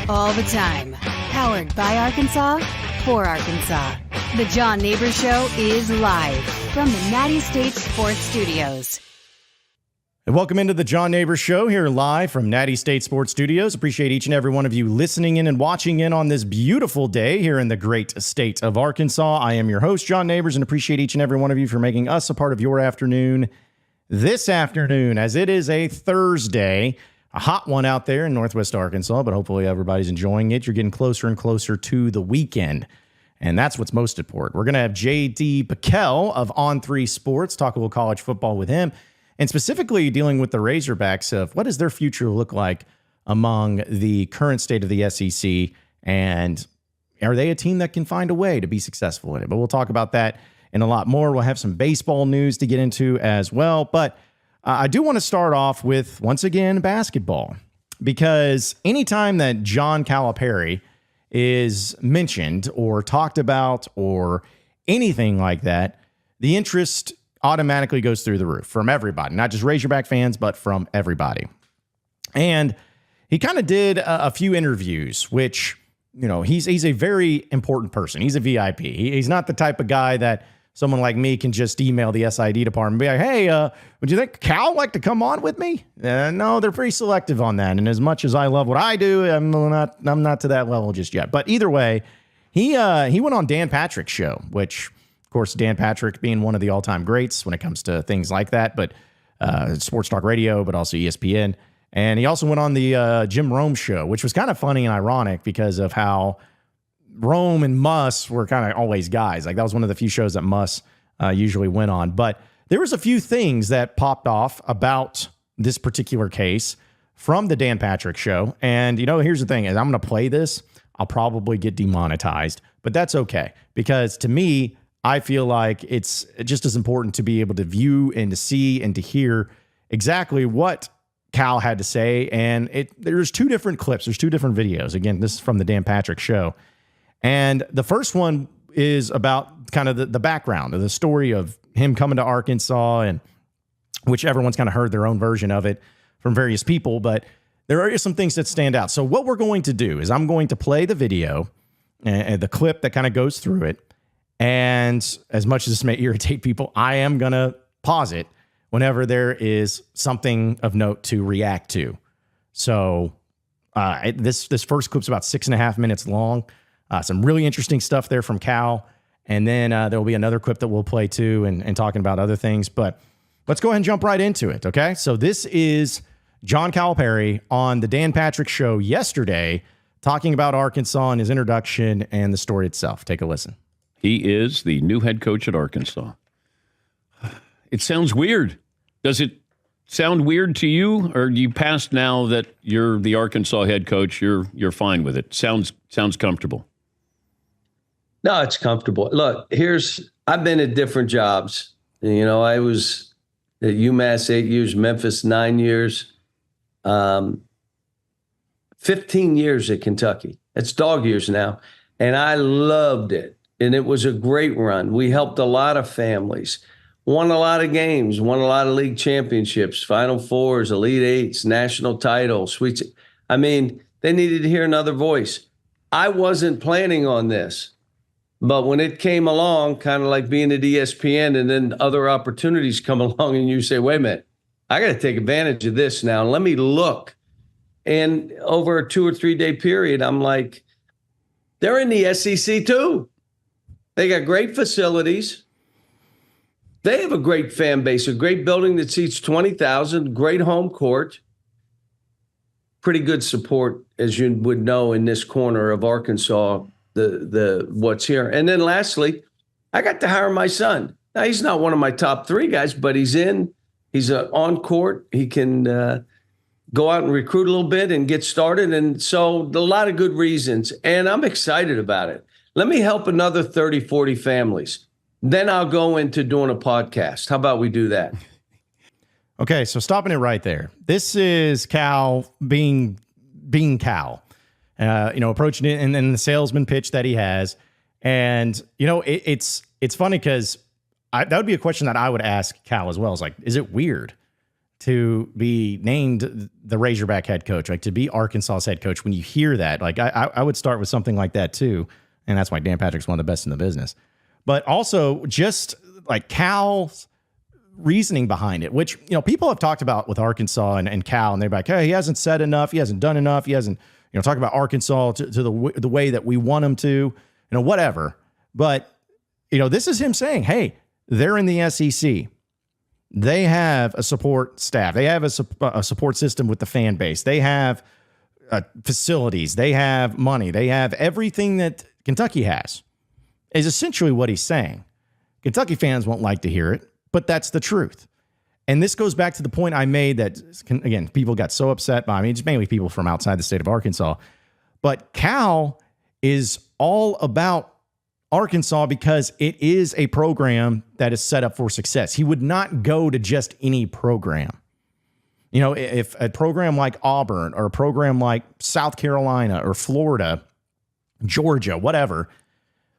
all the time. Powered by Arkansas, for Arkansas. The John Nabors Show is live from the Natty State Sports Studios. And welcome into the John Nabors Show here live from Natty State Sports Studios. Appreciate each and every one of you listening in and watching in on this beautiful day here in the great state of Arkansas. I am your host, John Nabors, and appreciate each and every one of you for making us a part of your afternoon this afternoon, as it is a Thursday. A hot one out there in Northwest Arkansas, but hopefully everybody's enjoying it. You're getting closer and closer to the weekend, and that's what's most important. We're going to have JD Picel of On3 Sports talk a little college football with him, and specifically dealing with the Razorbacks of what does their future look like among the current state of the SEC, and are they a team that can find a way to be successful in it? But we'll talk about that and a lot more. We'll have some baseball news to get into as well, but I do want to start off with, once again, basketball, because anytime that John Calipari is mentioned or talked about or anything like that, the interest automatically goes through the roof from everybody, not just Razorback fans, but from everybody. And he kind of did a few interviews, which, you know, he's a very important person. He's a VIP. He's not the type of guy that someone like me can just email the SID department and be like, hey, would you think Cal like to come on with me? No, they're pretty selective on that. And as much as I love what I do, I'm not to that level just yet. But either way, he went on Dan Patrick's show, which, of course, Dan Patrick being one of the all-time greats when it comes to things like that, but sports talk radio, but also ESPN. And he also went on the Jim Rome show, which was kind of funny and ironic because of how Rome and Muss were kind of always guys. Like, that was one of the few shows that Muss usually went on. But there was a few things that popped off about this particular case from the Dan Patrick show. And, you know, here's the thing is I'm going to play this. I'll probably get demonetized, but that's okay. Because to me, I feel like it's just as important to be able to view and to see and to hear exactly what Cal had to say. And there's two different clips. There's two different videos. Again, this is from the Dan Patrick show. And the first one is about kind of the background of the story of him coming to Arkansas, and which everyone's kind of heard their own version of it from various people, but there are some things that stand out. So what we're going to do is I'm going to play the video and the clip that kind of goes through it. And as much as this may irritate people, I am going to pause it whenever there is something of note to react to. So this first clip's about 6.5 minutes long. Some really interesting stuff there from Cal. And then there will be another clip that we'll play too and talking about other things. But let's go ahead and jump right into it, okay? So this is John Calipari on the Dan Patrick show yesterday talking about Arkansas and his introduction and the story itself. Take a listen. He is the new head coach at Arkansas. It sounds weird. Does it sound weird to you, or do you pass now that you're the Arkansas head coach, you're fine with it? Sounds comfortable. No, it's comfortable. Look, I've been at different jobs. You know, I was at UMass 8 years, Memphis 9 years, 15 years at Kentucky. It's dog years now. And I loved it. And it was a great run. We helped a lot of families, won a lot of games, won a lot of league championships, Final Fours, Elite Eights, national titles, sweets. I mean, they needed to hear another voice. I wasn't planning on this. But when it came along, kind of like being at ESPN, and then other opportunities come along and you say, wait a minute, I got to take advantage of this now. Let me look. And over a 2 or 3 day period, I'm like, they're in the SEC too. They got great facilities. They have a great fan base, a great building that seats 20,000, great home court. Pretty good support, as you would know, in this corner of Arkansas, the what's here. And then lastly, I got to hire my son. Now, he's not one of my top 3 guys, but he's on court. He can go out and recruit a little bit and get started. And so a lot of good reasons. And I'm excited about it. Let me help another 30, 40 families. Then I'll go into doing a podcast. How about we do that? Okay, so stopping it right there. This is Cal being Cal. Approaching it, and then the salesman pitch that he has. And, it's funny because that would be a question that I would ask Cal as well. It's like, is it weird to be named the Razorback head coach, like to be Arkansas's head coach. When you hear that, like I would start with something like that too. And that's why Dan Patrick's one of the best in the business. But also just like Cal's reasoning behind it, which, people have talked about with Arkansas and Cal, and they're like, hey, he hasn't said enough. He hasn't done enough. He hasn't, talk about Arkansas to the way that we want him to, whatever. But, this is him saying, hey, they're in the SEC. They have a support staff. They have a support system with the fan base. They have facilities. They have money. They have everything that Kentucky has, is essentially what he's saying. Kentucky fans won't like to hear it, but that's the truth. And this goes back to the point I made that, again, people got so upset by me. It's mainly people from outside the state of Arkansas. But Cal is all about Arkansas because it is a program that is set up for success. He would not go to just any program. If a program like Auburn or a program like South Carolina or Florida, Georgia, whatever,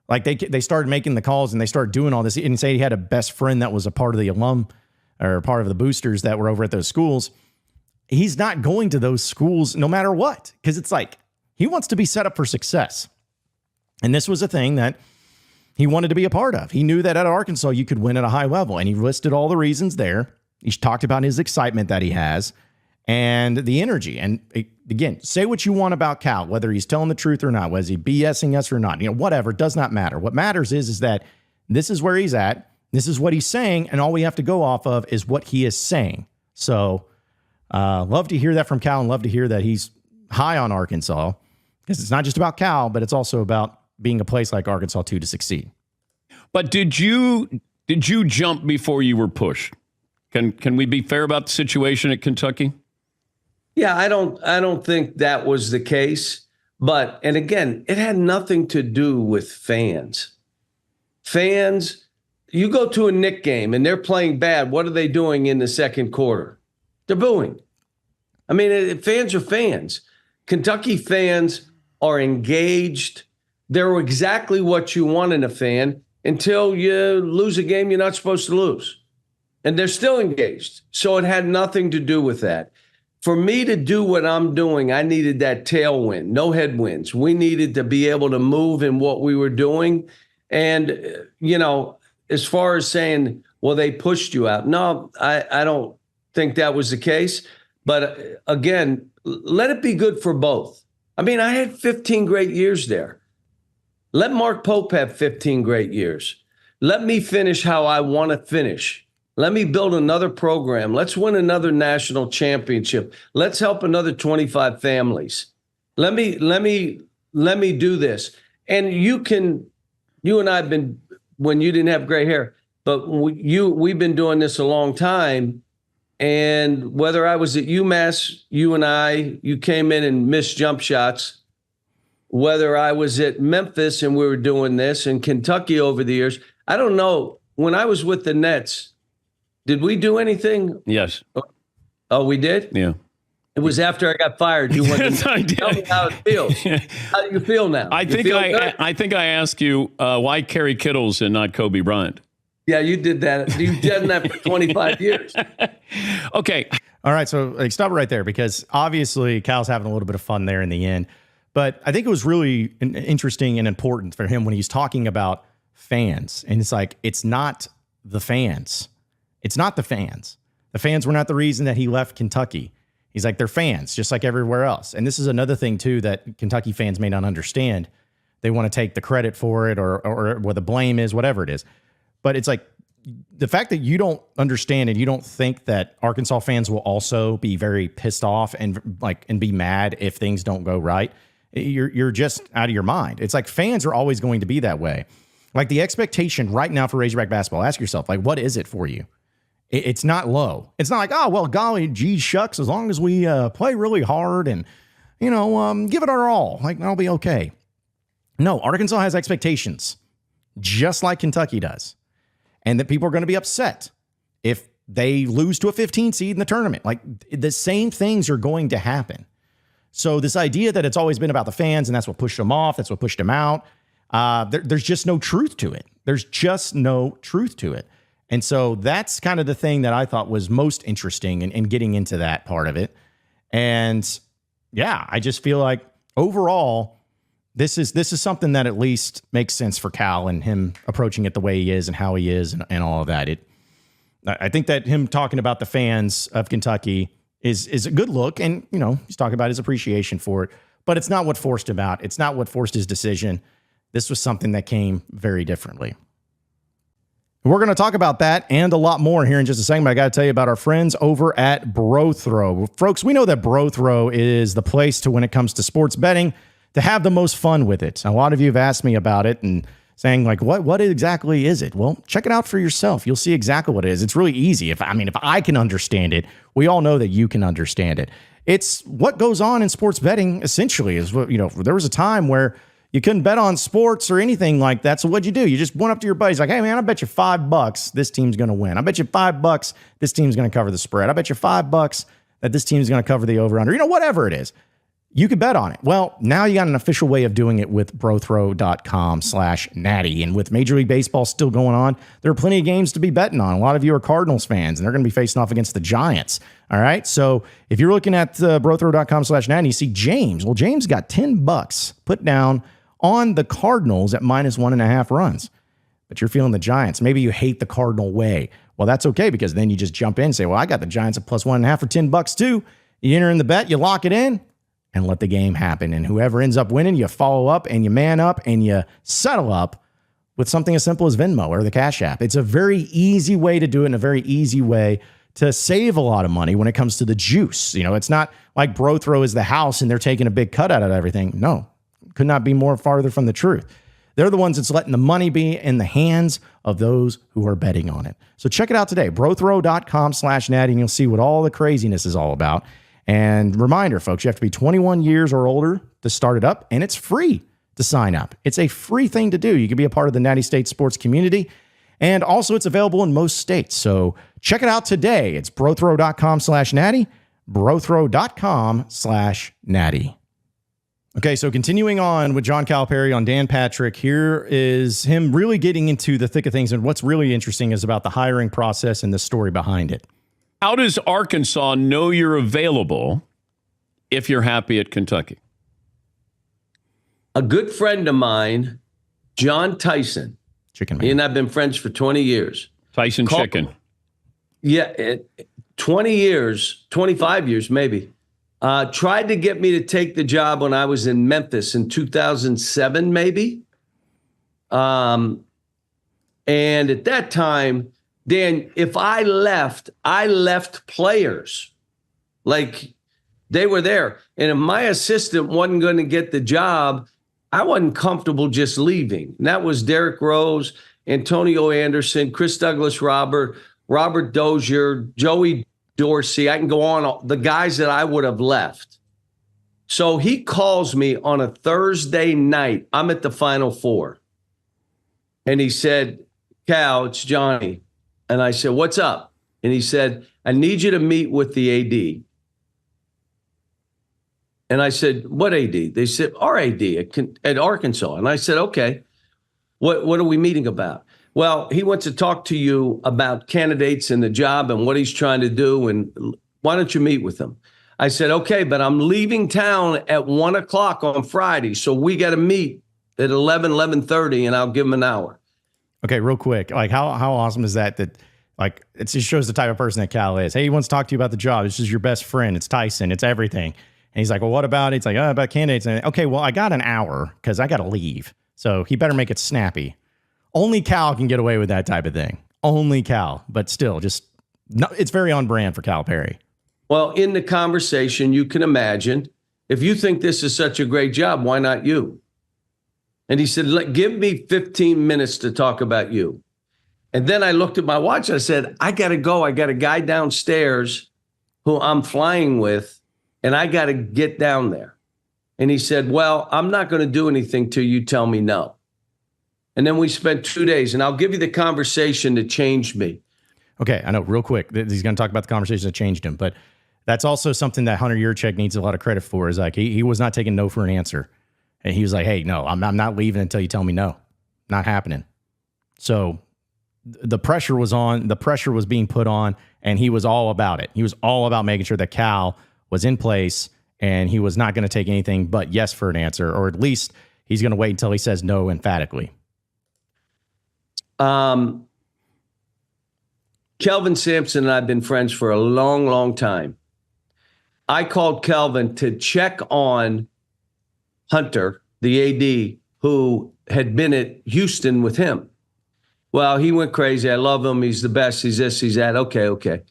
like they started making the calls and they started doing all this, and say he had a best friend that was a part of the alum or part of the boosters that were over at those schools. He's not going to those schools no matter what, because it's like he wants to be set up for success. And this was a thing that he wanted to be a part of. He knew that at Arkansas you could win at a high level, and he listed all the reasons there. He talked about his excitement that he has and the energy. And again, say what you want about Cal, whether he's telling the truth or not, whether he's BSing us or not, whatever, it does not matter. What matters is that this is where he's at. This is what he's saying. And all we have to go off of is what he is saying. So love to hear that from Cal, and love to hear that he's high on Arkansas, because it's not just about Cal, but it's also about being a place like Arkansas too to succeed. But did you jump before you were pushed? Can we be fair about the situation at Kentucky? Yeah, I don't think that was the case. But, and again, it had nothing to do with fans. Fans, you go to a Knick game and they're playing bad. What are they doing in the second quarter? They're booing. I mean, fans are fans. Kentucky fans are engaged. They're exactly what you want in a fan until you lose a game you're not supposed to lose. And they're still engaged. So it had nothing to do with that. For me to do what I'm doing, I needed that tailwind, no headwinds. We needed to be able to move in what we were doing. And, as far as saying, well, they pushed you out. No, I don't think that was the case. But again, let it be good for both. I mean, I had 15 great years there. Let Mark Pope have 15 great years. Let me finish how I want to finish. Let me build another program. Let's win another national championship. Let's help another 25 families. Let me do this. And you and I have been, when you didn't have gray hair, but we've been doing this a long time. And whether I was at UMass, you came in and missed jump shots. Whether I was at Memphis and we were doing this, in Kentucky over the years, I don't know. When I was with the Nets, did we do anything? Yes. Oh, we did? Yeah. It was after I got fired. You went Yes, I did. Tell me how it feels. How do you feel now? I think I asked you why Kerry Kittles and not Kobe Bryant. Yeah, you did that. You've done that for 25 years. Okay. All right. So stop it right there, because obviously Cal's having a little bit of fun there in the end. But I think it was really interesting and important for him when he's talking about fans. And it's like, it's not the fans. It's not the fans. The fans were not the reason that he left Kentucky. He's like, they're fans, just like everywhere else. And this is another thing, too, that Kentucky fans may not understand. They want to take the credit for it or where the blame is, whatever it is. But it's like the fact that you don't understand and you don't think that Arkansas fans will also be very pissed off and be mad if things don't go right. You're just out of your mind. It's like fans are always going to be that way. Like the expectation right now for Razorback basketball, ask yourself, like, what is it for you? It's not low. It's not like, oh, well, golly, gee, shucks, as long as we play really hard and, give it our all, like, I'll be okay. No, Arkansas has expectations, just like Kentucky does. And that people are going to be upset if they lose to a 15 seed in the tournament. Like, the same things are going to happen. So this idea that it's always been about the fans and that's what pushed them off, that's what pushed them out, there's just no truth to it. There's just no truth to it. And so that's kind of the thing that I thought was most interesting in getting into that part of it. And yeah, I just feel like overall, this is something that at least makes sense for Cal and him approaching it the way he is and how he is and all of that. I think that him talking about the fans of Kentucky is a good look. And, he's talking about his appreciation for it, but it's not what forced him out. It's not what forced his decision. This was something that came very differently. We're going to talk about that and a lot more here in just a second, but I got to tell you about our friends over at BroThrow. Folks, we know that BroThrow is the place to, when it comes to sports betting, to have the most fun with it. A lot of you have asked me about it and saying, like, what exactly is it? Well, check it out for yourself. You'll see exactly what it is. It's really easy. If I can understand it, we all know that you can understand it. It's what goes on in sports betting, essentially, is what, there was a time where you couldn't bet on sports or anything like that. So what'd you do? You just went up to your buddies like, hey, man, I bet you $5 this team's going to win. I bet you $5 this team's going to cover the spread. I bet you $5 that this team's going to cover the over-under. Whatever it is. You could bet on it. Well, now you got an official way of doing it with BroThrow.com/Natty. And with Major League Baseball still going on, there are plenty of games to be betting on. A lot of you are Cardinals fans, and they're going to be facing off against the Giants. All right. So if you're looking at BroThrow.com/Natty, you see James. Well, James got $10 put down on the Cardinals at -1.5 runs. But you're feeling the Giants. Maybe you hate the Cardinal way. Well, that's okay, because then you just jump in and say, well, I got the Giants at +1.5 for $10 too. You enter in the bet, you lock it in, and let the game happen. And whoever ends up winning, you follow up and you man up and you settle up with something as simple as Venmo or the Cash App. It's a very easy way to do it and a very easy way to save a lot of money when it comes to the juice. It's not like BroThrow is the house and they're taking a big cut out of everything. No, could not be more farther from the truth. They're the ones that's letting the money be in the hands of those who are betting on it. So check it out today, BroThrow.com/Natty, and you'll see what all the craziness is all about. And reminder, folks, you have to be 21 years or older to start it up, and it's free to sign up. It's a free thing to do. You can be a part of the Natty State sports community, and also it's available in most states. So check it out today. It's BroThrow.com/Natty, BroThrow.com/Natty. Okay, so continuing on with John Calipari on Dan Patrick, here is him really getting into the thick of things, and what's really interesting is about the hiring process and the story behind it. How does Arkansas know you're available if you're happy at Kentucky? A good friend of mine, John Tyson. Chicken man. He and I've been friends for 20 years. Tyson Chicken. Yeah, 20 years, 25 years maybe. Tried to get me to take the job when I was in Memphis in 2007 maybe. And at that time, Dan, if I left players. Like, they were there. And if my assistant wasn't going to get the job, I wasn't comfortable just leaving. And that was Derrick Rose, Antonio Anderson, Chris Douglas Robert Dozier, Joey Dorsey. I can go on, the guys that I would have left. So he calls me on a Thursday night. I'm at the Final Four. And he said, Cal, it's Johnny. And I said, what's up? And he said, I need you to meet with the AD. And I said, what AD? They said, our AD at Arkansas. And I said, okay, what are we meeting about? Well, he wants to talk to you about candidates and the job and what he's trying to do. And why don't you meet with him? I said, okay, but I'm leaving town at 1:00 on Friday. So we got to meet at 11:30, and I'll give him an hour. Okay, real quick. Like, how awesome is that? That, like, it just shows the type of person that Cal is. Hey, he wants to talk to you about the job. This is your best friend. It's Tyson. It's everything. And he's like, well, what about it? It's like, about candidates. And okay, well, I got an hour because I got to leave. So he better make it snappy. Only Cal can get away with that type of thing. Only Cal. But still, no, it's very on brand for Calipari. Well, in the conversation, you can imagine, if you think this is such a great job, why not you? And he said, give me 15 minutes to talk about you. And then I looked at my watch. I said, I got to go. I got a guy downstairs who I'm flying with, and I got to get down there. And he said, well, I'm not going to do anything till you tell me no. And then we spent 2 days, and I'll give you the conversation that changed me. Okay, I know, real quick. He's going to talk about the conversation that changed him, but that's also something that Hunter Yurchek needs a lot of credit for, is like he was not taking no for an answer. And he was like, hey, no, I'm not leaving until you tell me no. Not happening. So the pressure was on, the pressure was being put on, and he was all about it. He was all about making sure that Cal was in place, and he was not going to take anything but yes for an answer, or at least he's going to wait until he says no emphatically. Kelvin Sampson and I have been friends for a long, long time. I called Kelvin to check on Hunter, the AD, who had been at Houston with him. Well, he went crazy. I love him. He's the best. He's this, he's that. Okay.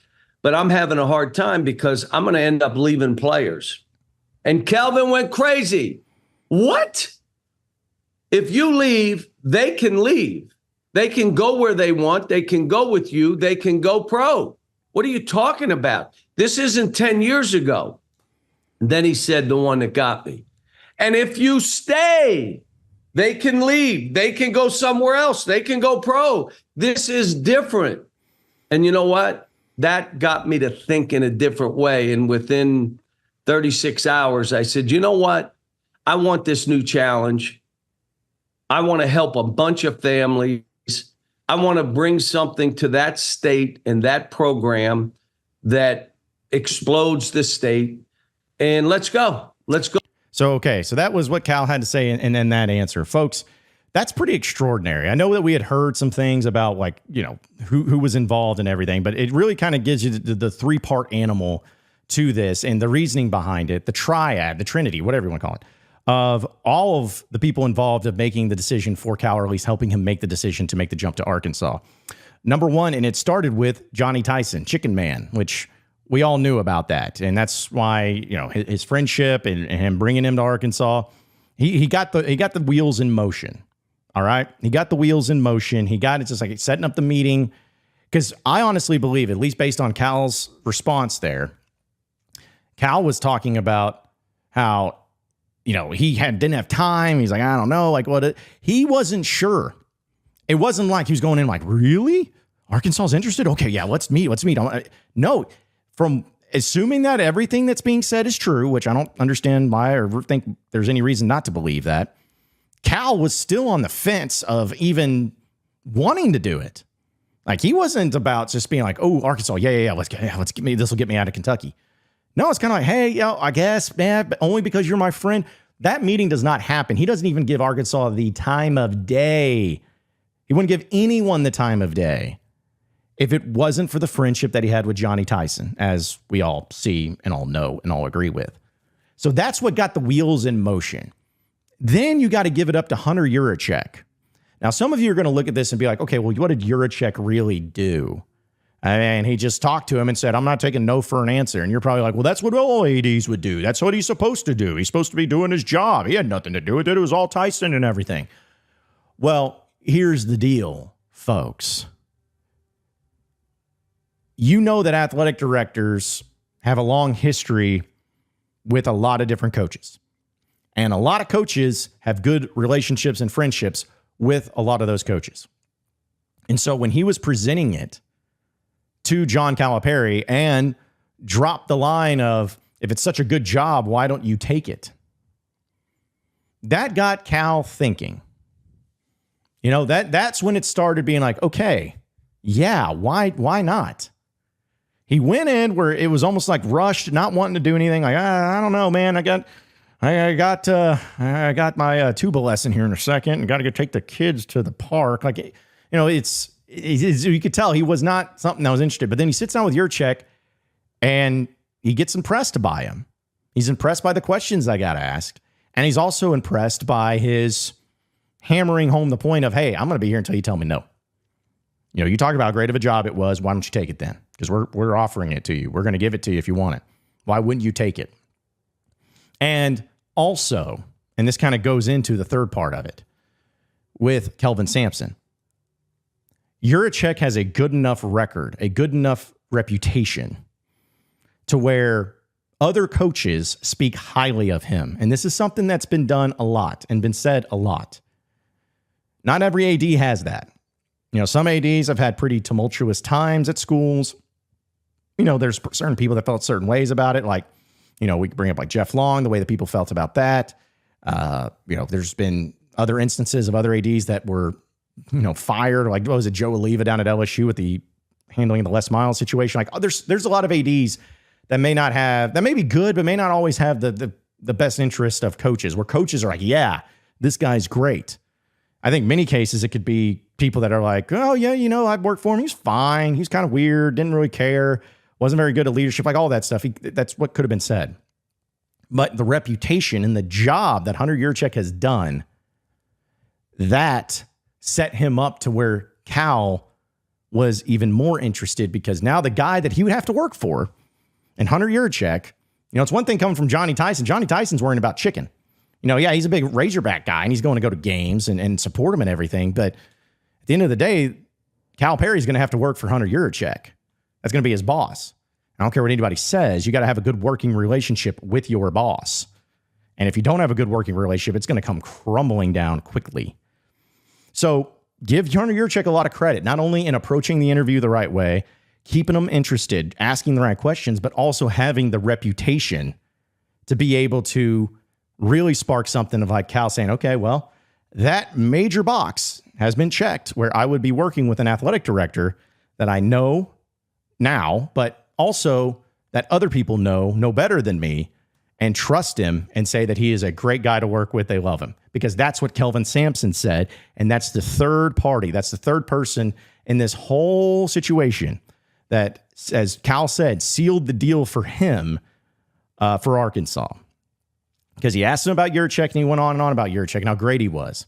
But I'm having a hard time because I'm going to end up leaving players. And Kelvin went crazy. What? If you leave, they can leave. They can go where they want. They can go with you. They can go pro. What are you talking about? This isn't 10 years ago. And then he said the one that got me. And if you stay, they can leave. They can go somewhere else. They can go pro. This is different. And you know what? That got me to think in a different way. And within 36 hours, I said, you know what? I want this new challenge. I want to help a bunch of families. I want to bring something to that state and that program that explodes the state. And let's go. Let's go. So that was what Cal had to say in that answer. Folks, that's pretty extraordinary. I know that we had heard some things about, like, you know, who was involved and everything, but it really kind of gives you the three-part animal to this and the reasoning behind it, the triad, the trinity, whatever you want to call it, of all of the people involved of making the decision for Cal, or at least helping him make the decision to make the jump to Arkansas. Number one, and it started with Johnny Tyson, Chicken Man, which we all knew about that. And that's why, you know, his friendship and him bringing him to Arkansas, he got the wheels in motion. All right. He got the wheels in motion. He got it just like setting up the meeting. Because I honestly believe, at least based on Cal's response there, Cal was talking about how, you know, he didn't have time. He's like, I don't know, like what he wasn't sure. It wasn't like he was going in like, really? Arkansas's interested? Okay, yeah, let's meet. No, from assuming that everything that's being said is true, which I don't understand why or think there's any reason not to believe that, Cal was still on the fence of even wanting to do it. Like, he wasn't about just being like, oh, Arkansas, yeah, let's get me, this will get me out of Kentucky. No, it's kind of like, hey, yo, I guess, man, but only because you're my friend. That meeting does not happen. He doesn't even give Arkansas the time of day. He wouldn't give anyone the time of day if it wasn't for the friendship that he had with Johnny Tyson, as we all see and all know and all agree with. So that's what got the wheels in motion. Then you got to give it up to Hunter Yurachek. Now, some of you are going to look at this and be like, okay, well, what did Yurachek really do? And he just talked to him and said, I'm not taking no for an answer. And you're probably like, well, that's what all ADs would do. That's what he's supposed to do. He's supposed to be doing his job. He had nothing to do with it. It was all Tyson and everything. Well, here's the deal, folks. You know that athletic directors have a long history with a lot of different coaches. And a lot of coaches have good relationships and friendships with a lot of those coaches. And so when he was presenting it to John Calipari and dropped the line of, if it's such a good job, why don't you take it? That got Cal thinking. You know, that's when it started being like, okay, yeah, why not? He went in where it was almost like rushed, not wanting to do anything. Like, I don't know, man. I got my tuba lesson here in a second, and got to go take the kids to the park. Like, you know, it's you could tell he was not something that was interested. But then he sits down with Yurachek, and he gets impressed by him. He's impressed by the questions I got asked, and he's also impressed by his hammering home the point of, hey, I'm going to be here until you tell me no. You know, you talk about how great of a job it was. Why don't you take it then? Because we're offering it to you. We're going to give it to you if you want it. Why wouldn't you take it? And also, and this kind of goes into the third part of it, with Kelvin Sampson, Yurachek has a good enough record, a good enough reputation to where other coaches speak highly of him. And this is something that's been done a lot and been said a lot. Not every AD has that. You know, some ADs have had pretty tumultuous times at schools. You know, there's certain people that felt certain ways about it. Like, you know, we could bring up like Jeff Long, the way that people felt about that. You know, there's been other instances of other ADs that were fired, like, what was it, Joe Oliva down at LSU with the handling the Les Miles situation. Like, there's a lot of ADs that may be good, but may not always have the best interest of coaches, where coaches are like, yeah, this guy's great. I think many cases it could be people that are like, oh yeah, I'd work for him. He's fine. He's kind of weird. Didn't really care. Wasn't very good at leadership, like all that stuff. That's what could have been said. But the reputation and the job that Hunter Yurachek has done, that set him up to where Cal was even more interested, because now the guy that he would have to work for, and Hunter Yurachek, it's one thing coming from Johnny Tyson. Johnny Tyson's worrying about chicken. Yeah, he's a big Razorback guy, and he's going to go to games and support him and everything. But at the end of the day, Calipari's going to have to work for Hunter Yurachek. That's going to be his boss. I don't care what anybody says. You got to have a good working relationship with your boss. And if you don't have a good working relationship, it's going to come crumbling down quickly. So give Hunter Yurachek a lot of credit, not only in approaching the interview the right way, keeping them interested, asking the right questions, but also having the reputation to be able to really spark something of like Cal saying, okay, well, that major box has been checked where I would be working with an athletic director that I know now, but also that other people know better than me and trust him and say that he is a great guy to work with. They love him, because that's what Kelvin Sampson said. And that's the third party. That's the third person in this whole situation that, as Cal said, sealed the deal for him for Arkansas. Because he asked him about Yurachek, and he went on and on about Yurachek and how great he was.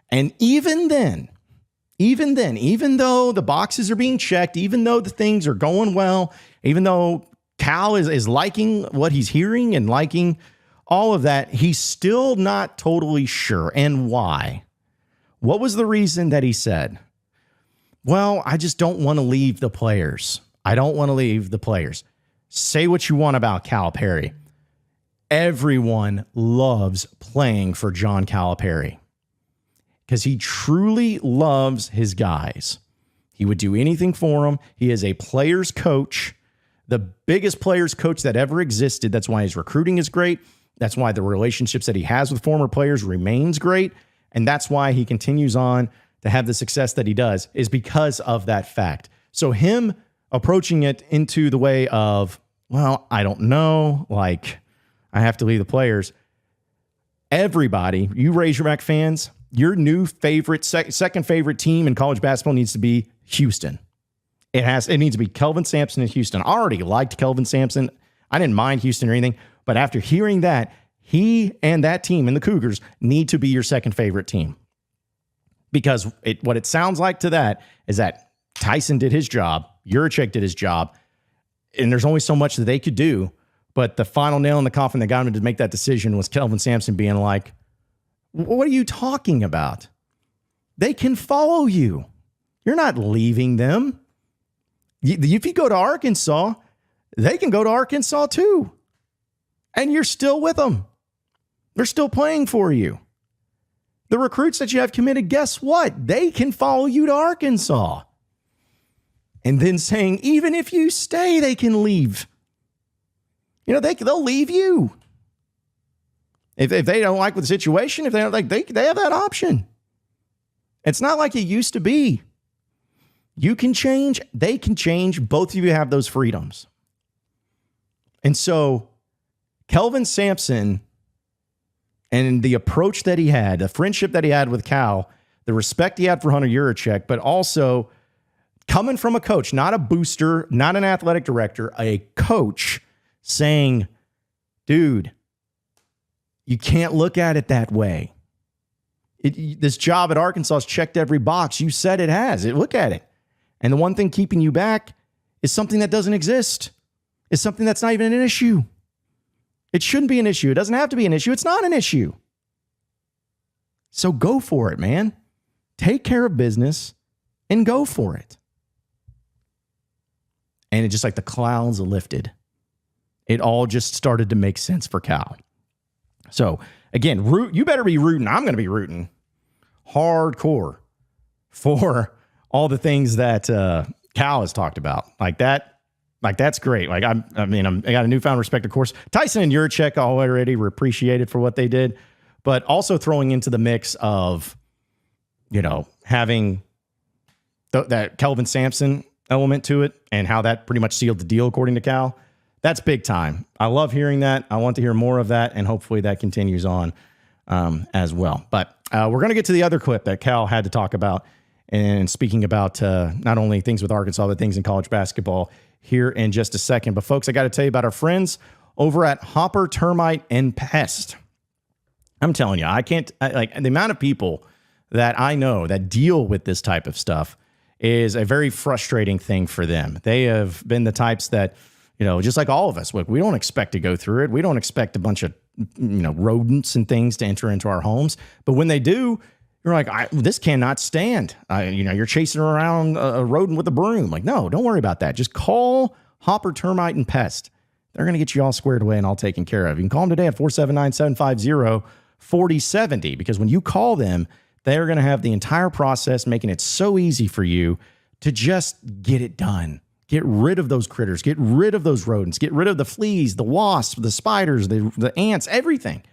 And even though the boxes are being checked, even though the things are going well, even though Cal is liking what he's hearing and liking all of that, he's still not totally sure. And why? What was the reason that he said, well, I just don't want to leave the players. I don't want to leave the players. Say what you want about Calipari. Everyone loves playing for John Calipari because he truly loves his guys. He would do anything for them. He is a player's coach, the biggest player's coach that ever existed. That's why his recruiting is great. That's why the relationships that he has with former players remains great. And that's why he continues on to have the success that he does, is because of that fact. So him approaching it into the way of, well, I don't know, like, I have to leave the players. Everybody, you Razorback fans, your new favorite, second favorite team in college basketball needs to be Houston. It needs to be Kelvin Sampson in Houston. I already liked Kelvin Sampson. I didn't mind Houston or anything. But after hearing that, he and that team and the Cougars need to be your second favorite team. Because what it sounds like to that is that Tyson did his job, Yurachek did his job, and there's only so much that they could do. But the final nail in the coffin that got him to make that decision was Kelvin Sampson being like, what are you talking about? They can follow you. You're not leaving them. If you go to Arkansas, they can go to Arkansas too. And you're still with them. They're still playing for you. The recruits that you have committed, guess what? They can follow you to Arkansas. And then saying, even if you stay, they can leave. They'll leave you. If they don't like the situation, if they don't like, they have that option. It's not like it used to be. You can change. They can change. Both of you have those freedoms. And so Kelvin Sampson and the approach that he had, the friendship that he had with Cal, the respect he had for Hunter Yurachek, but also coming from a coach, not a booster, not an athletic director, a coach saying, dude, you can't look at it that way. This job at Arkansas has checked every box. You said it has. Look at it. And the one thing keeping you back is something that doesn't exist. It's something that's not even an issue. It shouldn't be an issue. It doesn't have to be an issue. It's not an issue. So go for it, man. Take care of business and go for it. And it just like the clouds lifted. It all just started to make sense for Cal. So again, you better be rooting. I'm going to be rooting hardcore for all the things that Cal has talked about. Like that's great. Like I got a newfound respect, of course. Tyson and Yurachek already were appreciated for what they did, but also throwing into the mix of, having that Kelvin Sampson element to it and how that pretty much sealed the deal, according to Cal. That's big time. I love hearing that. I want to hear more of that, and hopefully that continues on as well. But we're going to get to the other clip that Cal had to talk about, and speaking about not only things with Arkansas, but things in college basketball here in just a second. But folks, I got to tell you about our friends over at Hopper Termite and Pest. I'm telling you, like the amount of people that I know that deal with this type of stuff is a very frustrating thing for them. They have been the types that, just like all of us, look, we don't expect to go through it. We don't expect a bunch of, rodents and things to enter into our homes. But when they do, you're like, this cannot stand. You're chasing around a rodent with a broom. Like, no, don't worry about that. Just call Hopper Termite and Pest. They're going to get you all squared away and all taken care of. You can call them today at 479-750-4070, because when you call them, they're going to have the entire process, making it so easy for you to just get it done. Get rid of those critters. Get rid of those rodents. Get rid of the fleas, the wasps, the spiders, the ants, everything.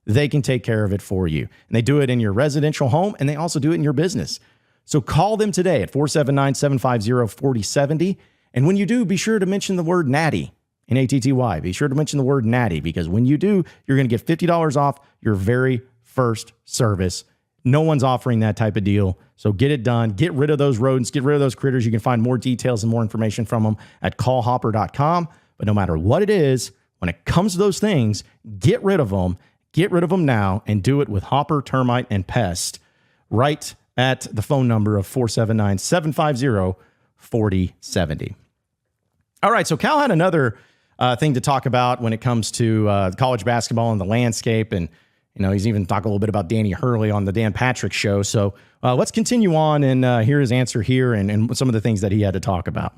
They can take care of it for you. And they do it in your residential home, and they also do it in your business. So call them today at 479-750-4070. And when you do, be sure to mention the word Natty, N-A-T-T-Y. Be sure to mention the word Natty, because when you do, you're going to get $50 off your very first service. No one's offering that type of deal. So get it done. Get rid of those rodents. Get rid of those critters. You can find more details and more information from them at callhopper.com. But no matter what it is, when it comes to those things, get rid of them. Get rid of them now, and do it with Hopper, Termite, and Pest right at the phone number of 479-750-4070. All right, so Cal had another thing to talk about when it comes to college basketball and the landscape, and he's even talked a little bit about Danny Hurley on the Dan Patrick Show. So let's continue on and hear his answer here and some of the things that he had to talk about.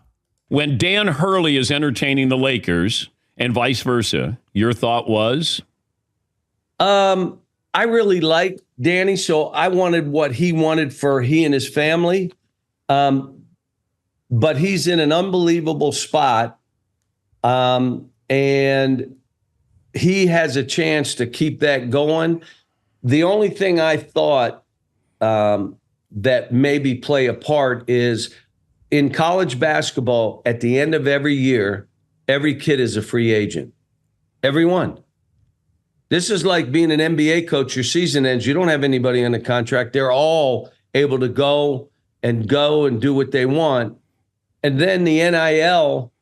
When Dan Hurley is entertaining the Lakers and vice versa, your thought was? I really like Danny, so I wanted what he wanted for he and his family. But he's in an unbelievable spot. And he has a chance to keep that going. The only thing I thought that maybe play a part is in college basketball, at the end of every year, every kid is a free agent. Everyone. This is like being an NBA coach. Your season ends. You don't have anybody on the contract. They're all able to go and do what they want. And then the NIL,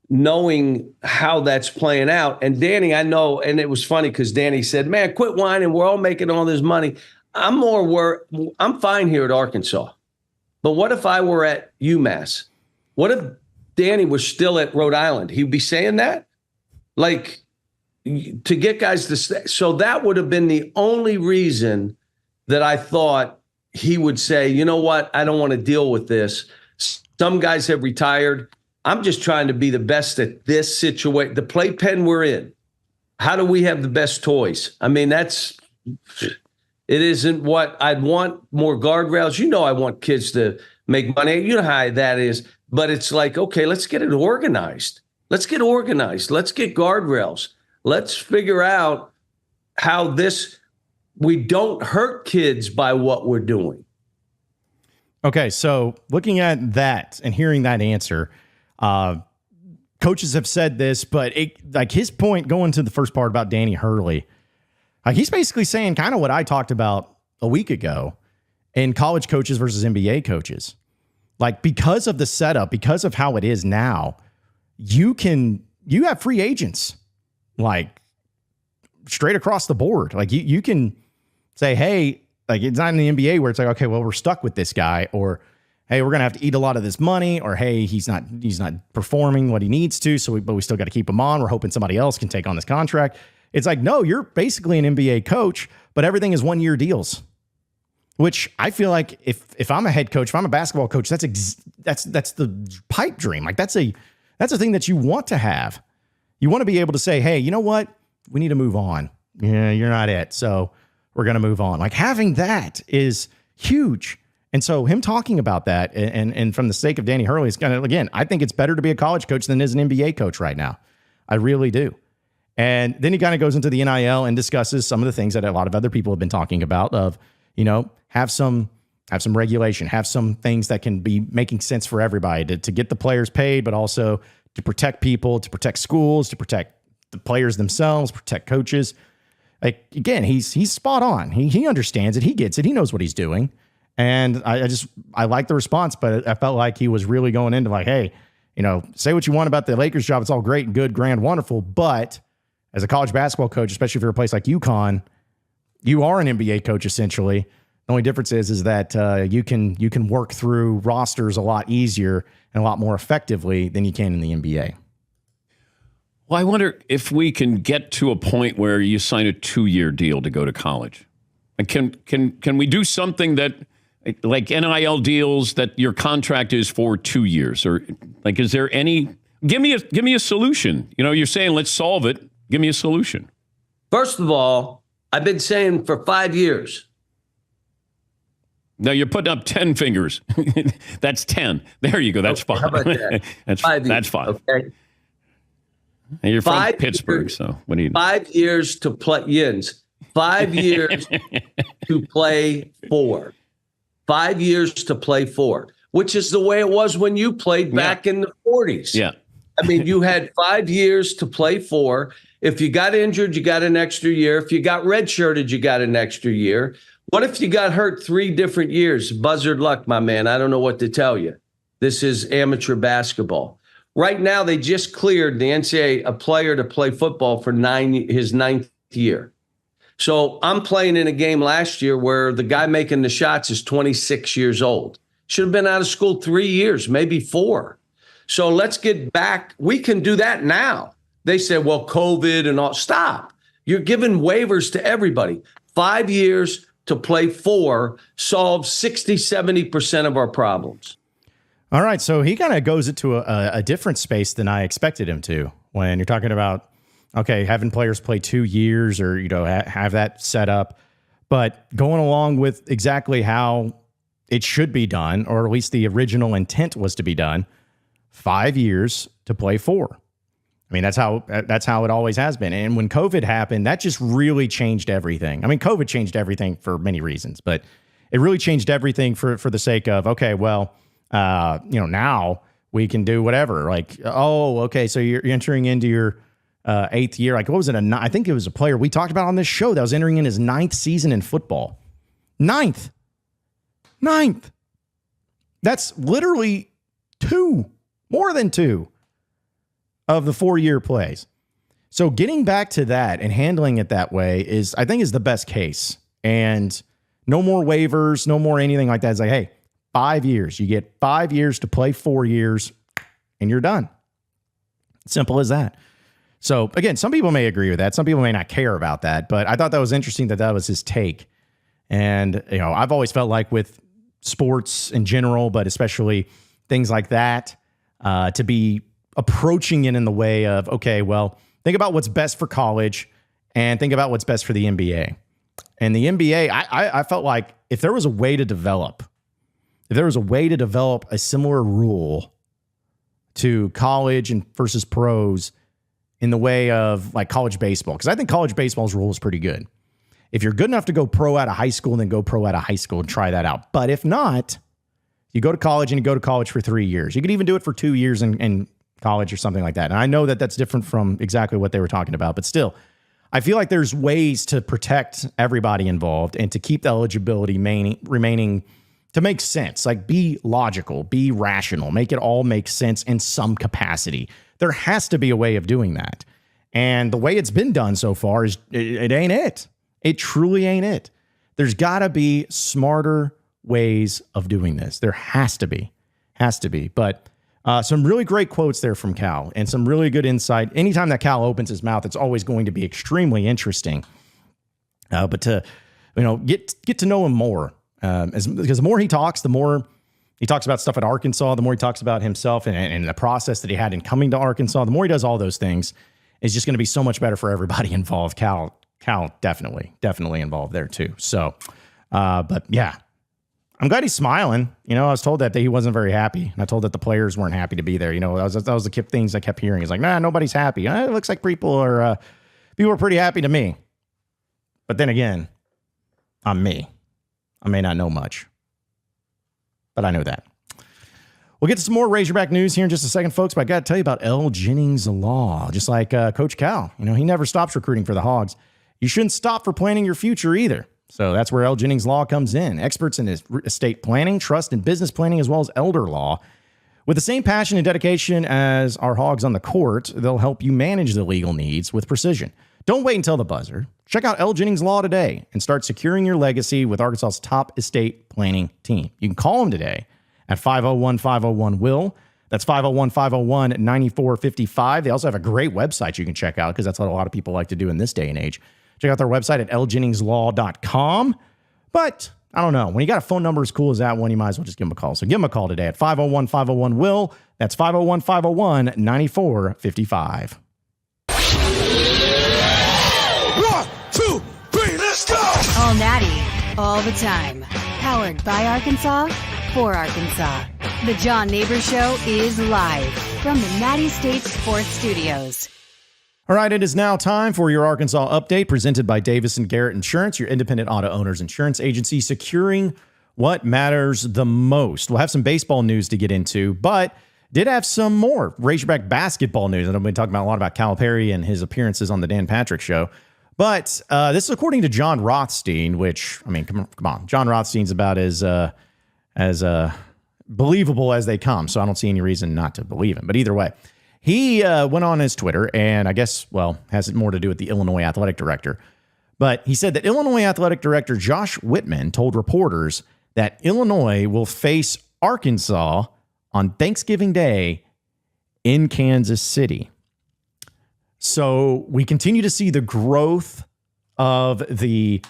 knowing how that's playing out. And Danny, I know, and it was funny because Danny said, man, quit whining. We're all making all this money. I'm more worried. I'm fine here at Arkansas. But what if I were at UMass? What if Danny was still at Rhode Island? He'd be saying that? Like, to get guys to stay. So that would have been the only reason that I thought he would say, you know what? I don't want to deal with this. Some guys have retired. I'm just trying to be the best at this situation. The playpen we're in. How do we have the best toys? I mean, it isn't what I'd want. More guardrails. I want kids to make money. You know how that is. But it's like, okay, let's get it organized. Let's get organized. Let's get guardrails. Let's figure out how we don't hurt kids by what we're doing. Okay, so looking at that and hearing that answer, coaches have said this, but his point going to the first part about Danny Hurley, he's basically saying kind of what I talked about a week ago in college coaches versus NBA coaches. Like, because of the setup, because of how it is now, you have free agents. Like, straight across the board. Like, you can say, hey, like, it's not in the NBA where it's like, okay, well, we're stuck with this guy, or hey, we're gonna have to eat a lot of this money, or hey, he's not performing what he needs to, but we still got to keep him on. We're hoping somebody else can take on this contract. It's like, no, you're basically an NBA coach, but everything is 1-year deals. Which I feel like if I'm a head coach, if I'm a basketball coach, that's the pipe dream. Like, that's a thing that you want to have. You want to be able to say, hey, you know what? We need to move on. Yeah, you're not it. So we're going to move on. Like, having that is huge. And so him talking about that and from the sake of Danny Hurley, it's kind of, again, I think it's better to be a college coach than is an NBA coach right now. I really do. And then he kind of goes into the NIL and discusses some of the things that a lot of other people have been talking about of, have some have some regulation, have some things that can be making sense for everybody to get the players paid, but also to protect people, to protect schools, to protect the players themselves, protect coaches. Like, again, he's spot on. He understands it. He gets it. He knows what he's doing. And I like the response, but I felt like he was really going into like, hey, say what you want about the Lakers job. It's all great and good, grand, wonderful. But as a college basketball coach, especially if you're a place like UConn, you are an NBA coach essentially. The only difference is that you can work through rosters a lot easier and a lot more effectively than you can in the NBA. Well, I wonder if we can get to a point where you sign a 2-year deal to go to college. And can we do something that, like NIL deals, that your contract is for 2 years? Or like, is there any? Give me a solution. You're saying let's solve it. Give me a solution. First of all, I've been saying for 5 years. Now you're putting up 10 fingers. That's 10. There you go. That's Okay, fine. how about that? That's 5 years, that's fine. Okay. And you're from 5 Pittsburgh, years, so what do you? 5 years to play Yins. 5 years to play 4. 5 years to play 4, which is the way it was when you played back in the 40s. Yeah. I mean, you had 5 years to play 4. If you got injured, you got an extra year. If you got redshirted, you got an extra year. What if you got hurt 3 different years? Buzzard luck, my man. I don't know what to tell you. This is amateur basketball. Right now, they just cleared the NCAA a player to play football for his 9th year. So I'm playing in a game last year where the guy making the shots is 26 years old. Should have been out of school 3 years, maybe 4. So let's get back. We can do that now. They said, well, COVID and all. Stop. You're giving waivers to everybody. 5 years to play 4 solves 60, 70% of our problems. All right, so he kind of goes into a different space than I expected him to when you're talking about, okay, having players play 2 years or, have that set up, but going along with exactly how it should be done, or at least the original intent was to be done, 5 years to play 4. I mean, that's how it always has been. And when COVID happened, that just really changed everything. I mean, COVID changed everything for many reasons, but it really changed everything for the sake of, okay, well, now we can do whatever. Like, oh, okay, so you're entering into your 8th year. Like, what was it? I think it was a player we talked about on this show that was entering in his 9th season in football. 9th. That's literally 2, more than 2 of the 4-year plays. So getting back to that and handling it that way I think is the best case. And no more waivers, no more anything like that. It's like, hey, 5 years. You get 5 years to play 4 years, and you're done. Simple as that. So, again, some people may agree with that. Some people may not care about that, but I thought that was interesting that was his take. And, I've always felt like with sports in general, but especially things like that, to be approaching it in the way of, okay, well, think about what's best for college and think about what's best for the NBA. And the NBA, I felt like if there was a way to develop a similar rule to college and versus pros in the way of like college baseball, because I think college baseball's rule is pretty good. If you're good enough to go pro out of high school, then go pro out of high school and try that out. But if not, you go to college and you go to college for 3 years. You could even do it for 2 years in college or something like that. And I know that that's different from exactly what they were talking about, but still, I feel like there's ways to protect everybody involved and to keep the eligibility remaining to make sense. Like, be logical, be rational, make it all make sense in some capacity. There has to be a way of doing that. And the way it's been done so far is it ain't it. It truly ain't it. There's got to be smarter ways of doing this. There has to be. But some really great quotes there from Cal and some really good insight. Anytime that Cal opens his mouth, it's always going to be extremely interesting. But to get to know him more, because the more he talks, the more he talks about stuff at Arkansas, the more he talks about himself and the process that he had in coming to Arkansas, the more he does all those things, it's just going to be so much better for everybody involved. Cal definitely involved there too. So, but yeah, I'm glad he's smiling. I was told that he wasn't very happy, and I told that the players weren't happy to be there. That was the things I kept hearing. He's like, nah, nobody's happy. It looks like people are pretty happy to me. But then again, I'm me. I may not know much. but I know that. We'll get to some more Razorback news here in just a second, folks, but I got to tell you about L Jennings Law. Just like Coach Cal, he never stops recruiting for the Hogs. You shouldn't stop for planning your future either. So that's where L Jennings Law comes in. Experts in estate planning, trust, and business planning, as well as elder law. With the same passion and dedication as our Hogs on the court, they'll help you manage the legal needs with precision. Don't wait until the buzzer. Check out L Jennings Law today and start securing your legacy with Arkansas's top estate planning team. You can call them today at 501-501-WILL. That's 501-501-9455. They also have a great website you can check out because that's what a lot of people like to do in this day and age. Check out their website at ljenningslaw.com. But I don't know. When you got a phone number as cool as that one, you might as well just give them a call. So give them a call today at 501-501-WILL. That's 501-501-9455. 1, 2, 3, let's go! All Natty, all the time. Powered by Arkansas, for Arkansas. The John Nabors Show is live from the Natty State Sports Studios. All right, it is now time for your Arkansas update presented by Davis & Garrett Insurance, your independent auto owners insurance agency, securing what matters the most. We'll have some baseball news to get into, but did have some more Razorback basketball news. And I've been talking about a lot about Calipari and his appearances on the Dan Patrick Show. But this is according to John Rothstein, which, I mean, come on. John Rothstein's about as believable as they come, so I don't see any reason not to believe him. But either way, he went on his Twitter, and I guess, has more to do with the Illinois athletic director. But he said that Illinois athletic director Josh Whitman told reporters that Illinois will face Arkansas on Thanksgiving Day in Kansas City. So we continue to see the growth of the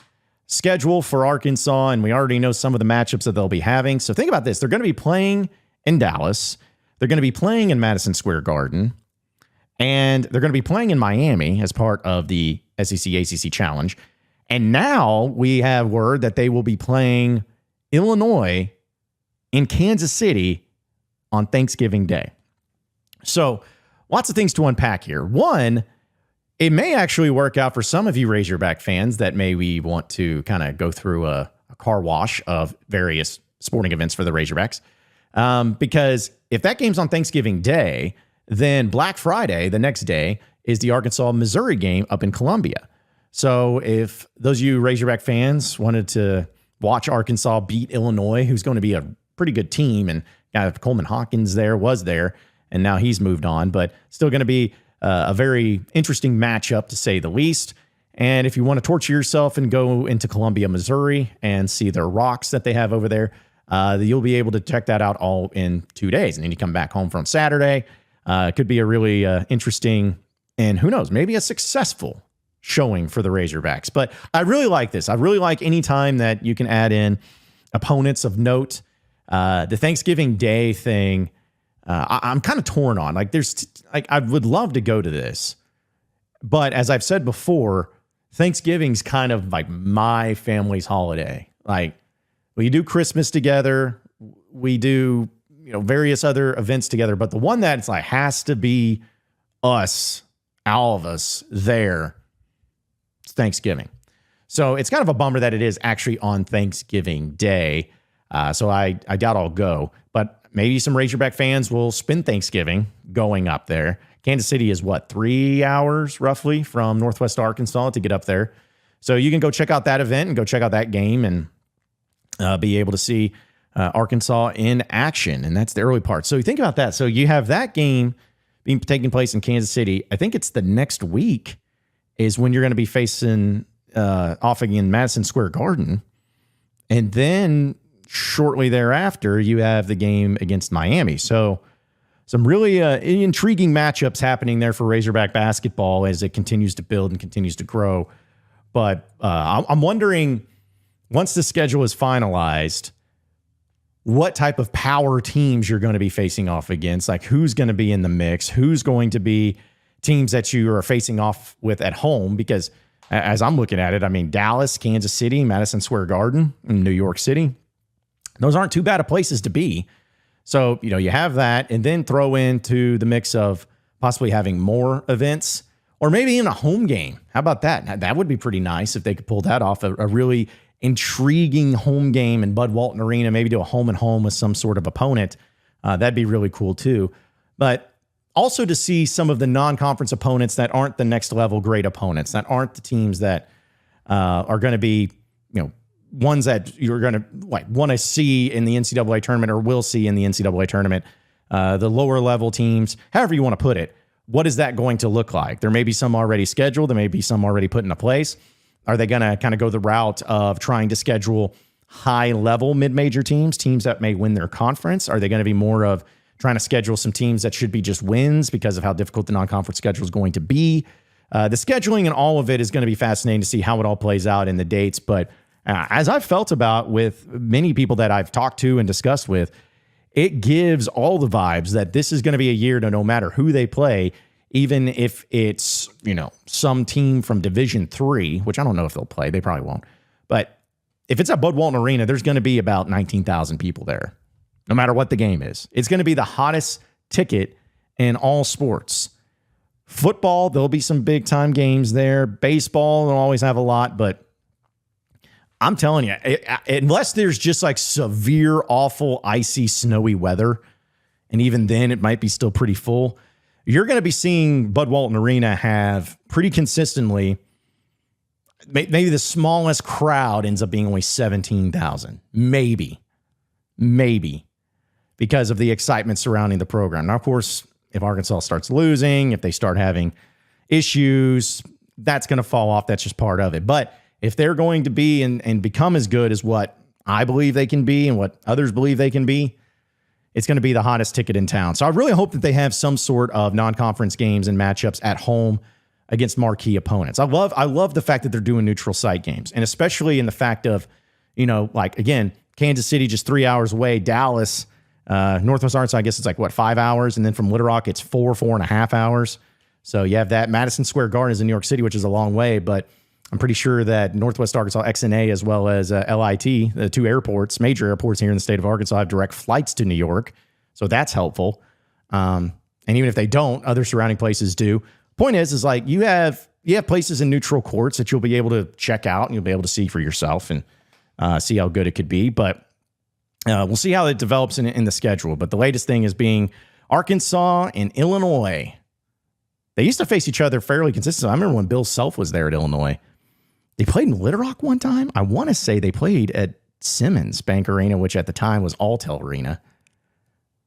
schedule for Arkansas, and we already know some of the matchups that they'll be having. So think about this. They're going to be playing in Dallas. They're going to be playing in Madison Square Garden, and they're going to be playing in Miami as part of the SEC-ACC Challenge. And now we have word that they will be playing Illinois in Kansas City on Thanksgiving Day. So lots of things to unpack here. One, it may actually work out for some of you Razorback fans that maybe want to kind of go through a car wash of various sporting events for the Razorbacks. Because if that game's on Thanksgiving Day, then Black Friday, the next day, is the Arkansas-Missouri game up in Columbia. So if those of you Razorback fans wanted to watch Arkansas beat Illinois, who's going to be a pretty good team, and Coleman Hawkins was there, and now he's moved on, but still going to be a very interesting matchup, to say the least. And if you want to torture yourself and go into Columbia, Missouri, and see their rocks that they have over there, you'll be able to check that out all in 2 days. And then you come back home from Saturday. It could be a really interesting, and who knows, maybe a successful showing for the Razorbacks. But I really like this. I really like any time that you can add in opponents of note. The Thanksgiving Day thing, I'm kind of torn on. I would love to go to this, but as I've said before, Thanksgiving's kind of like my family's holiday. Like, we do Christmas together, we do various other events together, but the one that it's like has to be us, all of us there, it's Thanksgiving. So it's kind of a bummer that it is actually on Thanksgiving Day. So I doubt I'll go, but maybe some Razorback fans will spend Thanksgiving going up there. Kansas City is 3 hours roughly from Northwest Arkansas to get up there. So you can go check out that event and go check out that game and be able to see Arkansas in action. And that's the early part. So you think about that. So you have that game being taking place in Kansas City. I think it's the next week is when you're going to be facing off again Madison Square Garden. And then shortly thereafter, you have the game against Miami. So some really intriguing matchups happening there for Razorback basketball as it continues to build and continues to grow. But I'm wondering, once the schedule is finalized, what type of power teams you're going to be facing off against, like who's going to be in the mix, who's going to be teams that you are facing off with at home. Because as I'm looking at it, I mean, Dallas, Kansas City, Madison Square Garden, and New York City, those aren't too bad of places to be. So, you have that, and then throw into the mix of possibly having more events or maybe even a home game. How about that? That would be pretty nice if they could pull that off, a really intriguing home game in Bud Walton Arena, maybe do a home and home with some sort of opponent. That'd be really cool too. But also to see some of the non-conference opponents that aren't the next level great opponents, that aren't the teams that are going to be, ones that you're going to want to see in the NCAA tournament or will see in the NCAA tournament. The lower level teams, however you want to put it, what is that going to look like? There may be some already scheduled. There may be some already put into place. Are they going to kind of go the route of trying to schedule high-level mid-major teams that may win their conference? Are they going to be more of trying to schedule some teams that should be just wins because of how difficult the non-conference schedule is going to be? The scheduling and all of it is going to be fascinating to see how it all plays out in the dates. But as I've felt about with many people that I've talked to and discussed with, it gives all the vibes that this is going to be a year to no matter who they play, even if it's, some team from Division III, which I don't know if they'll play. They probably won't. But if it's at Bud Walton Arena, there's going to be about 19,000 people there, no matter what the game is. It's going to be the hottest ticket in all sports. Football, there'll be some big-time games there. Baseball, they'll always have a lot, but I'm telling you, unless there's just like severe, awful, icy, snowy weather, and even then it might be still pretty full, you're going to be seeing Bud Walton Arena have pretty consistently, maybe the smallest crowd ends up being only 17,000. Maybe, because of the excitement surrounding the program. Now, of course, if Arkansas starts losing, if they start having issues, that's going to fall off. That's just part of it. But if they're going to be and become as good as what I believe they can be and what others believe they can be, it's going to be the hottest ticket in town. So I really hope that they have some sort of non-conference games and matchups at home against marquee opponents. I love the fact that they're doing neutral site games, and especially in the fact of, again, Kansas City just 3 hours away, Dallas, Northwest Arkansas, I guess it's 5 hours, and then from Little Rock, it's 4.5 hours. So you have that. Madison Square Garden is in New York City, which is a long way, but I'm pretty sure that Northwest Arkansas XNA as well as LIT, the two airports, major airports here in the state of Arkansas, have direct flights to New York. So that's helpful. And even if they don't, other surrounding places do. Point is you have places in neutral courts that you'll be able to check out and you'll be able to see for yourself and see how good it could be. But we'll see how it develops in the schedule. But the latest thing is being Arkansas and Illinois. They used to face each other fairly consistently. I remember when Bill Self was there at Illinois. They played in Little Rock one time. I want to say they played at Simmons Bank Arena, which at the time was Alltel Arena.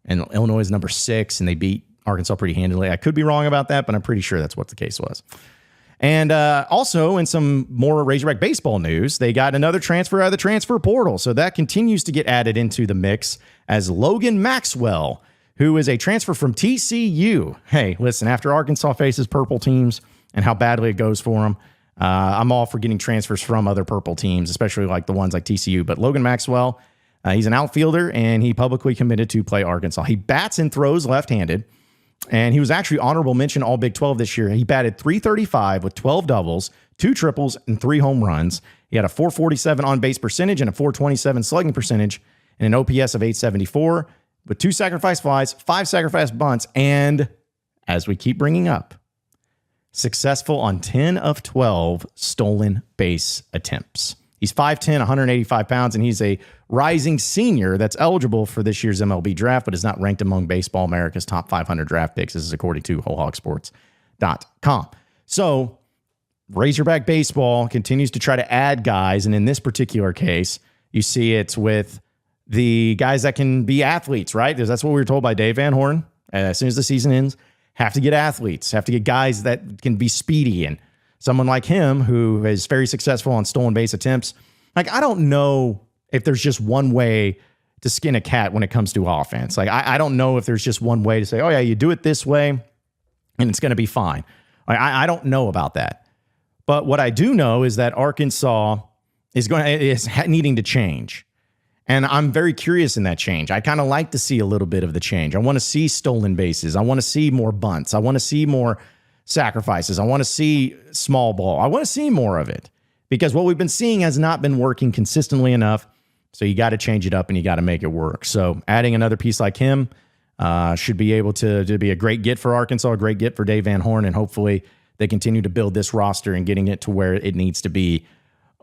And Illinois is number 6, and they beat Arkansas pretty handily. I could be wrong about that, but I'm pretty sure that's what the case was. And also in some more Razorback baseball news, they got another transfer out of the transfer portal. So that continues to get added into the mix as Logan Maxwell, who is a transfer from TCU. Hey, listen, after Arkansas faces purple teams and how badly it goes for them, I'm all for getting transfers from other purple teams, especially like the ones like TCU. But Logan Maxwell, he's an outfielder, and he publicly committed to play Arkansas. He bats and throws left-handed, and he was actually honorable mention All Big 12 this year. He batted .335 with 12 doubles, 2 triples, and 3 home runs. He had a .447 on-base percentage and a .427 slugging percentage and an OPS of .874 with 2 sacrifice flies, 5 sacrifice bunts, and, as we keep bringing up, successful on 10 of 12 stolen base attempts. He's 5'10", 185 pounds, and he's a rising senior that's eligible for this year's MLB draft, but is not ranked among Baseball America's top 500 draft picks. This is according to WholeHogSports.com. So Razorback Baseball continues to try to add guys, and in this particular case, you see it with the guys that can be athletes, right? Because that's what we were told by Dave Van Horn. As soon as the season ends, have to get athletes, have to get guys that can be speedy. And someone like him who is very successful on stolen base attempts, I don't know if there's just one way to skin a cat when it comes to offense. I don't know if there's just one way to say, oh yeah, you do it this way and it's going to be fine. I don't know about that. But what I do know is that Arkansas is needing to change. And I'm very curious in that change. I kind of like to see a little bit of the change. I want to see stolen bases. I want to see more bunts. I want to see more sacrifices. I want to see small ball. I want to see more of it because what we've been seeing has not been working consistently enough. So you got to change it up and you got to make it work. So adding another piece like him should be able to be a great get for Arkansas, a great get for Dave Van Horn, and hopefully they continue to build this roster and getting it to where it needs to be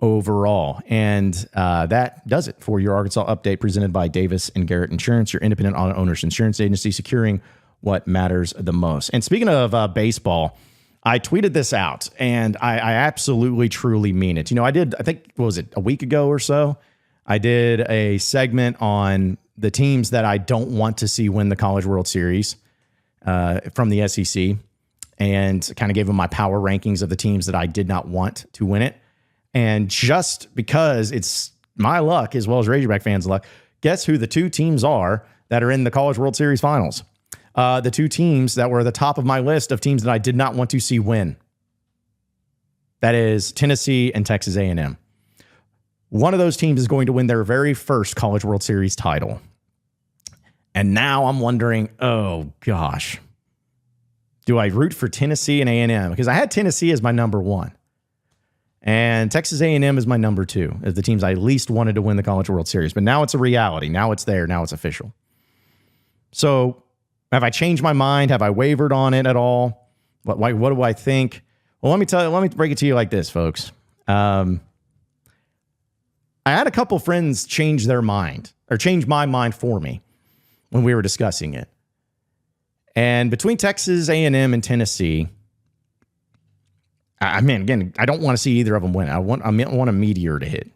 overall. And that does it for your Arkansas update presented by Davis and Garrett Insurance, your independent auto owners insurance agency, securing what matters the most. And speaking of baseball, I tweeted this out, and I absolutely, truly mean it. I think, what was it, a week ago or so? I did a segment on the teams that I don't want to see win the College World Series from the SEC, and kind of gave them my power rankings of the teams that I did not want to win it. And just because it's my luck as well as Razorback fans' luck, guess who the two teams are that are in the College World Series finals? The two teams that were at the top of my list of teams that I did not want to see win. That is Tennessee and Texas A&M. One of those teams is going to win their very first College World Series title. And now I'm wondering, oh gosh, do I root for Tennessee and A&M? Because I had Tennessee as my number one. And Texas A&M is my number two, as the teams I least wanted to win the College World Series. But now it's a reality. Now it's there. Now it's official. So have I changed my mind? Have I wavered on it at all? What do I think? Well, let me break it to you like this, folks. I had a couple friends change their mind, or change my mind for me when we were discussing it. And between Texas A&M and Tennessee, I mean, again, I don't want to see either of them win. I want a meteor to hit.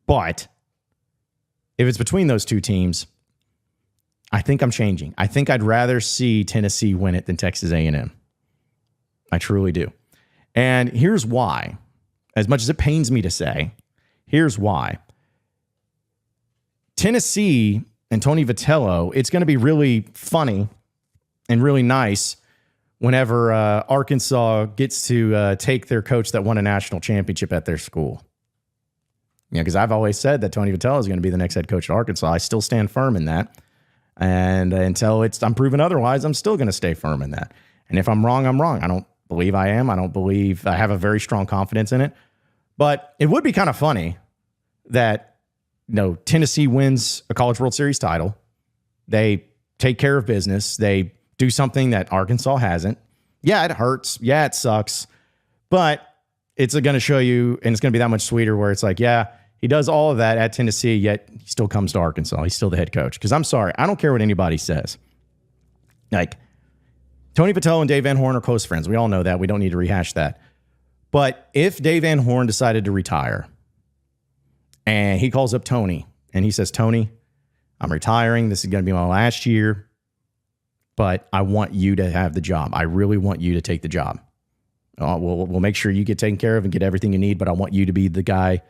But if it's between those two teams, I think I'm changing. I think I'd rather see Tennessee win it than Texas A&M. I truly do. And here's why. As much as it pains me to say, here's why. Tennessee and Tony Vitello, it's going to be really funny and really nice whenever Arkansas gets to take their coach that won a national championship at their school. Yeah, because I've always said that Tony Vitello is going to be the next head coach at Arkansas. I still stand firm in that. And until I'm proven otherwise, I'm still going to stay firm in that. And if I'm wrong, I'm wrong. I don't believe I am. I don't believe I have a very strong confidence in it. But it would be kind of funny that, Tennessee wins a College World Series title. They take care of business. They do something that Arkansas hasn't. Yeah, it hurts. Yeah, it sucks. But it's going to show you, and it's going to be that much sweeter where it's like, yeah, he does all of that at Tennessee, yet he still comes to Arkansas. He's still the head coach. Because I'm sorry, I don't care what anybody says. Like, Tony Vitello and Dave Van Horn are close friends. We all know that. We don't need to rehash that. But if Dave Van Horn decided to retire, and he calls up Tony, and he says, Tony, I'm retiring. This is going to be my last year, but I want you to have the job. I really want you to take the job. We'll make sure you get taken care of and get everything you need, but I want you to be the guy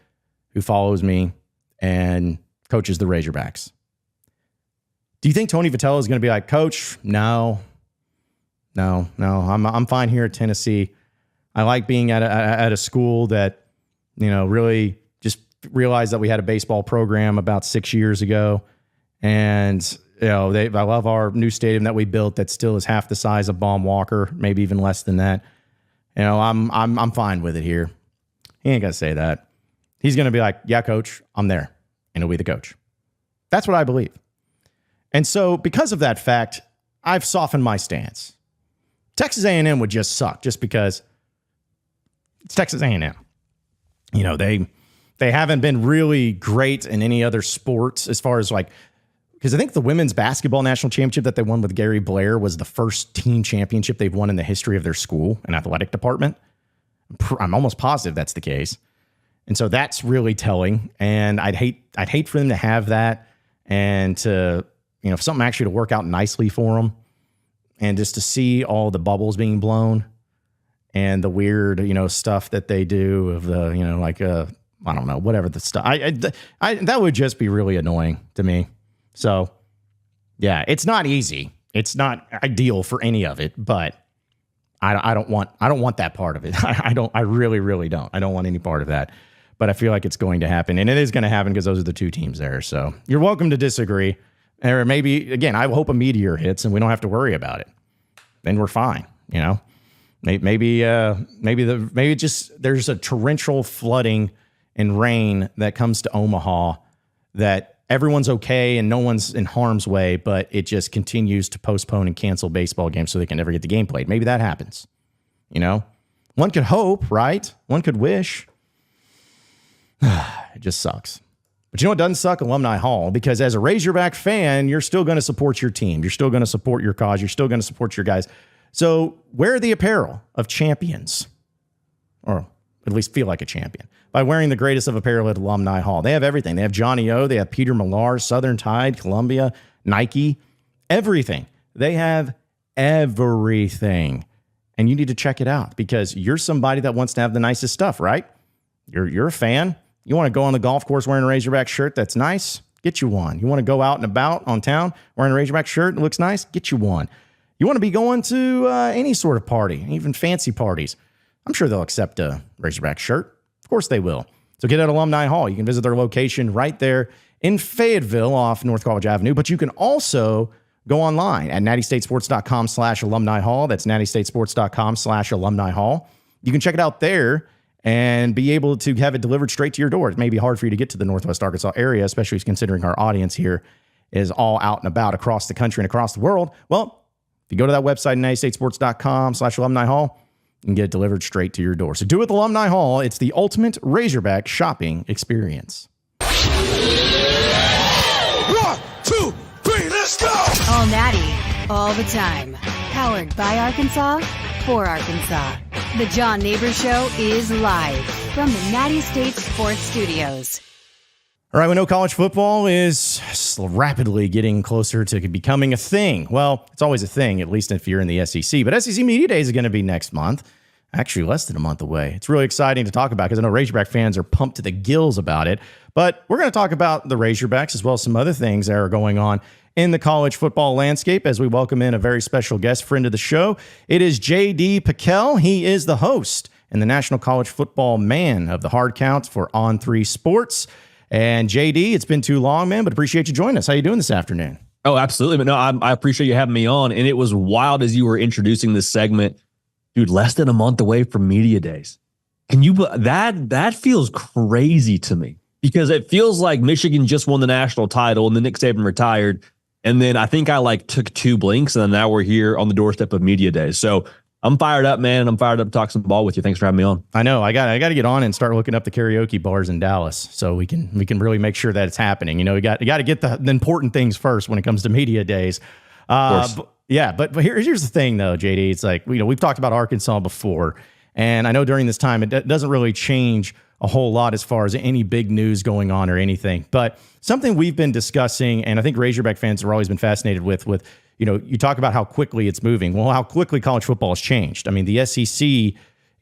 who follows me and coaches the Razorbacks. Do you think Tony Vitello is going to be like, Coach, no, I'm fine here at Tennessee. I like being at a school that, really just realized that we had a baseball program about 6 years ago. And, I love our new stadium that we built that still is half the size of Baum Walker, maybe even less than that. I'm fine with it here. He ain't going to say that. He's going to be like, yeah, Coach, I'm there. And he'll be the coach. That's what I believe. And so because of that fact, I've softened my stance. Texas A&M would just suck just because it's Texas A&M. They haven't been really great in any other sports as far as because I think the women's basketball national championship that they won with Gary Blair was the first team championship they've won in the history of their school and athletic department. I'm almost positive that's the case. And so that's really telling. And I'd hate for them to have that and to, something actually to work out nicely for them. And just to see all the bubbles being blown and the weird, stuff that they do of the, I don't know, whatever the stuff. That would just be really annoying to me. So, yeah, it's not easy. It's not ideal for any of it, but I don't want that part of it. I really, really don't. I don't want any part of that. But I feel like it's going to happen, and it is going to happen because those are the two teams there. So you're welcome to disagree. Or maybe, again, I hope a meteor hits and we don't have to worry about it. Then we're fine, Maybe just there's a torrential flooding and rain that comes to Omaha that everyone's okay and no one's in harm's way, but it just continues to postpone and cancel baseball games so they can never get the game played. Maybe that happens. One could hope, right? One could wish. It just sucks. But you know what doesn't suck? Alumni Hall, because as a Razorback fan, you're still going to support your team. You're still going to support your cause. You're still going to support your guys. So wear the apparel of champions, or at least feel like a champion, by wearing the greatest of apparel at Alumni Hall. They have everything. They have Johnny O. They have Peter Millar, Southern Tide, Columbia, Nike, everything. They have everything. And you need to check it out because you're somebody that wants to have the nicest stuff, right? You're a fan. You want to go on the golf course wearing a Razorback shirt that's nice? Get you one. You want to go out and about on town wearing a Razorback shirt that looks nice? Get you one. You want to be going to any sort of party, even fancy parties? I'm sure they'll accept a Razorback shirt. Of course they will. So get at Alumni Hall. You can visit their location right there in Fayetteville off North College Avenue, but you can also go online at nattystatesports.com/alumni hall. That's nattystatesports.com/alumni hall. You can check it out there and be able to have it delivered straight to your door. It may be hard for you to get to the Northwest Arkansas area, especially considering our audience here is all out and about across the country and across the world. Well, if you go to that website, nattystatesports.com/alumni hall, you can get it delivered straight to your door. So do it with Alumni Hall. It's the ultimate Razorback shopping experience. 1, 2, 3, let's go! All Natty, all the time. Powered by Arkansas, for Arkansas. The John Nabors Show is live from the Natty State Sports Studios. All right, we know college football is rapidly getting closer to becoming a thing. Well, it's always a thing, at least if you're in the SEC. But SEC Media Days is going to be next month. Actually, less than a month away. It's really exciting to talk about because I know Razorback fans are pumped to the gills about it. But we're going to talk about the Razorbacks as well as some other things that are going on in the college football landscape as we welcome in a very special guest friend of the show. It is JD Picel. He is the host and the National College Football Man of the Hard Count for On3 Sports. And JD, it's been too long, man, but appreciate you joining us. How you doing this afternoon? Oh, absolutely. But no, I appreciate you having me on. And it was wild as you were introducing this segment. Dude, less than a month away from media days. Can you that feels crazy to me because it feels like Michigan just won the national title and then Nick Saban retired. And then I think I took 2 blinks and then now we're here on the doorstep of media days. So I'm fired up, man. And I'm fired up to talk some ball with you. Thanks for having me on. I know. I got to get on and start looking up the karaoke bars in Dallas so we can really make sure that it's happening. You know, you got to get the important things first when it comes to media days. But here's the thing, though, JD. It's like, we've talked about Arkansas before, and I know during this time it doesn't really change a whole lot as far as any big news going on or anything. But something we've been discussing, and I think Razorback fans have always been fascinated with you talk about how quickly it's moving. Well, how quickly college football has changed. I mean, the SEC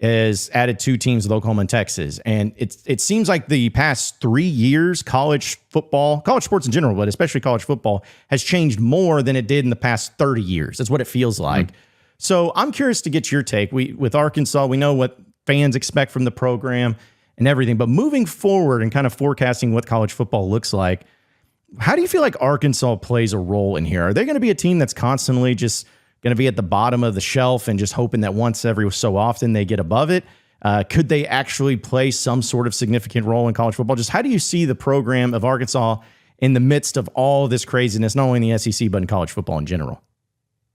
has added 2 teams with Oklahoma and Texas. And it seems like the past 3 years, college sports in general, but especially college football, has changed more than it did in the past 30 years. That's what it feels like. So I'm curious to get your take. With Arkansas, we know what fans expect from the program and everything. But moving forward and kind of forecasting what college football looks like, how do you feel like Arkansas plays a role in here? Are they going to be a team that's constantly just going to be at the bottom of the shelf and just hoping that once every so often they get above it? Could they actually play some sort of significant role in college football? Just how do you see the program of Arkansas in the midst of all this craziness, not only in the SEC, but in college football in general?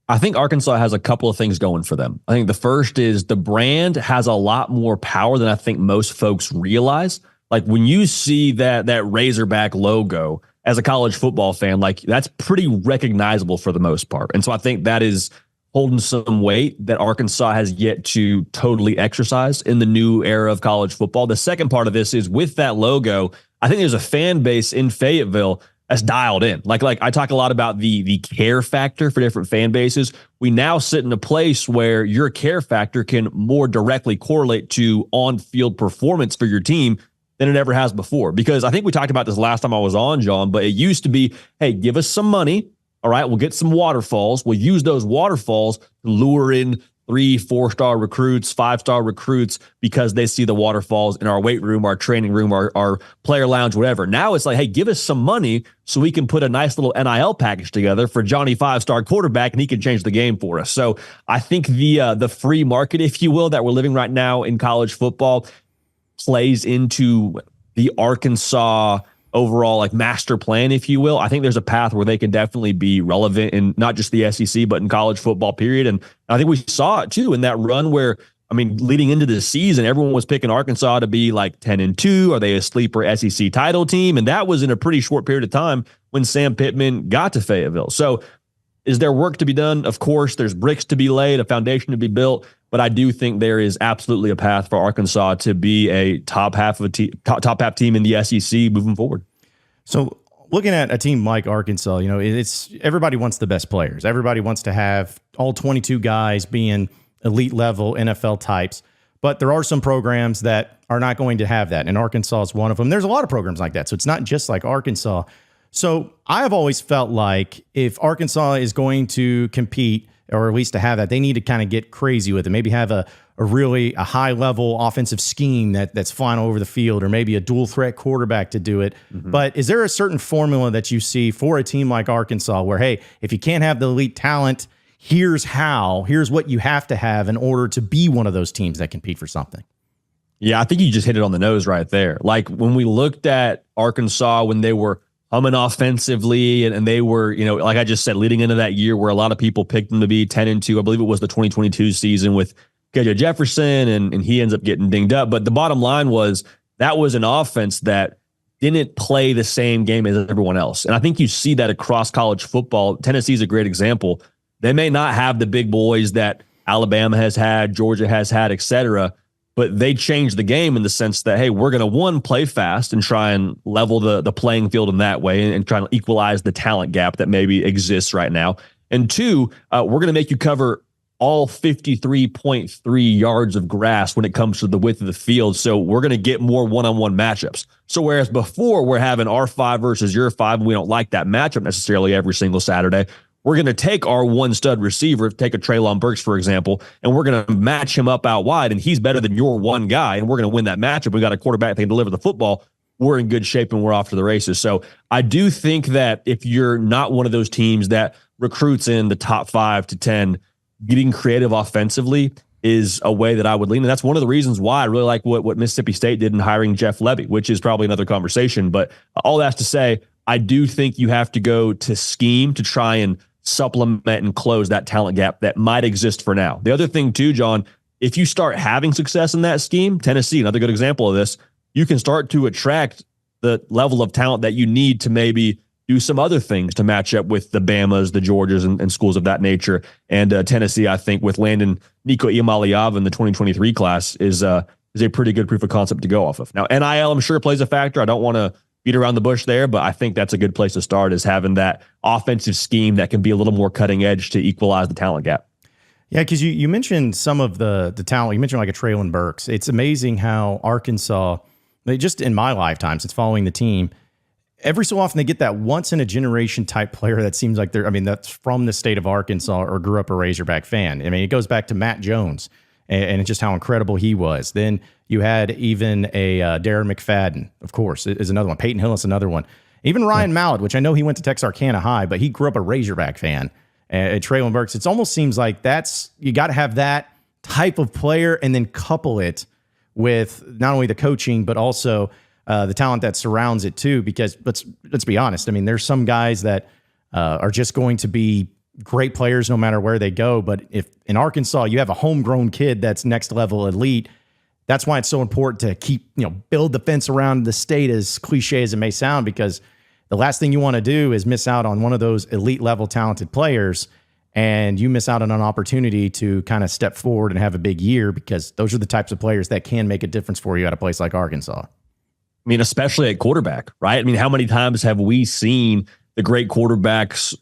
I think Arkansas has a couple of things going for them. I think the first is the brand has a lot more power than I think most folks realize. Like when you see that Razorback logo as a college football fan, that's pretty recognizable for the most part. And so I think that is holding some weight that Arkansas has yet to totally exercise in the new era of college football. The second part of this is with that logo, I think there's a fan base in Fayetteville that's dialed in. Like I talk a lot about the care factor for different fan bases. We now sit in a place where your care factor can more directly correlate to on-field performance for your team than it ever has before. Because I think we talked about this last time I was on, John, but it used to be, hey, give us some money. All right, we'll get some waterfalls. We'll use those waterfalls to lure in 3-4-star recruits, 5-star recruits, because they see the waterfalls in our weight room, our training room, our player lounge, whatever. Now it's like, hey, give us some money so we can put a nice little NIL package together for Johnny 5-star quarterback, and he can change the game for us. So I think the free market, if you will, that we're living right now in college football plays into the Arkansas overall master plan, if you will. I think there's a path where they can definitely be relevant in not just the SEC, but in college football period. And I think we saw it too in that run where I mean, leading into the season, everyone was picking Arkansas to be like 10-2. Are they a sleeper SEC title team? And that was in a pretty short period of time when Sam Pittman got to Fayetteville. So is there work to be done? Of course, there's bricks to be laid, a foundation to be built. But I do think there is absolutely a path for Arkansas to be a top half team in the SEC moving forward. So looking at a team like Arkansas, it's everybody wants the best players. Everybody wants to have all 22 guys being elite level NFL types. But there are some programs that are not going to have that. And Arkansas is one of them. There's a lot of programs like that. So it's not just like Arkansas. So I have always felt like if Arkansas is going to compete, or at least to have that, they need to kind of get crazy with it. Maybe have a really high level offensive scheme that's flying over the field, or maybe a dual threat quarterback to do it. Mm-hmm. But is there a certain formula that you see for a team like Arkansas where, hey, if you can't have the elite talent, here's what you have to have in order to be one of those teams that compete for something? Yeah, I think you just hit it on the nose right there. Like when we looked at Arkansas when they were humming offensively and they were, like I just said, leading into that year where a lot of people picked them to be 10-2. I believe it was the 2022 season with KJ Jefferson and he ends up getting dinged up. But the bottom line was that was an offense that didn't play the same game as everyone else. And I think you see that across college football. Tennessee's a great example. They may not have the big boys that Alabama has had, Georgia has had, et cetera, but they changed the game in the sense that, hey, we're going to, one, play fast and try and level the playing field in that way and try to equalize the talent gap that maybe exists right now. And two, we're going to make you cover all 53.3 yards of grass when it comes to the width of the field. So we're going to get more one-on-one matchups. So whereas before we're having our 5 versus your 5, and we don't like that matchup necessarily every single Saturday, we're going to take our one stud receiver, take a Treylon Burks, for example, and we're going to match him up out wide, and he's better than your one guy, and we're going to win that matchup. We got a quarterback that can deliver the football. We're in good shape, and we're off to the races. So I do think that if you're not one of those teams that recruits in the top 5 to 10, getting creative offensively is a way that I would lean. And that's one of the reasons why I really like what Mississippi State did in hiring Jeff Lebby, which is probably another conversation. But all that's to say, I do think you have to go to scheme to try and supplement and close that talent gap that might exist for now. The other thing too, John, if you start having success in that scheme, Tennessee, another good example of this, you can start to attract the level of talent that you need to maybe do some other things to match up with the Bamas, the Georgias, and schools of that nature. And Tennessee, I think, with landing Nico Iamaleava in the 2023 class is a pretty good proof of concept to go off of. Now, NIL, I'm sure, plays a factor. I don't want to beat around the bush there, but I think that's a good place to start, is having that offensive scheme that can be a little more cutting edge to equalize the talent gap. Yeah, because you mentioned some of the talent. You mentioned like a Treylon Burks. It's amazing how Arkansas, just in my lifetime since following the team, every so often they get that once in a generation type player that seems like that's from the state of Arkansas or grew up a Razorback fan. I mean, it goes back to Matt Jones and just how incredible he was. Then you had even a Darren McFadden, of course, is another one. Peyton Hillis, another one. Even Ryan Mallett, which I know he went to Texarkana High, but he grew up a Razorback fan. And Treylon Burks, it almost seems like you got to have that type of player and then couple it with not only the coaching, but also the talent that surrounds it too. Because let's be honest. I mean, there's some guys that are just going to be great players no matter where they go. But if in Arkansas you have a homegrown kid that's next level elite, that's why it's so important to keep, build the fence around the state, as cliche as it may sound, because the last thing you want to do is miss out on one of those elite level talented players, and you miss out on an opportunity to kind of step forward and have a big year, because those are the types of players that can make a difference for you at a place like Arkansas. I mean, especially at quarterback, right? I mean, how many times have we seen the great quarterbacks,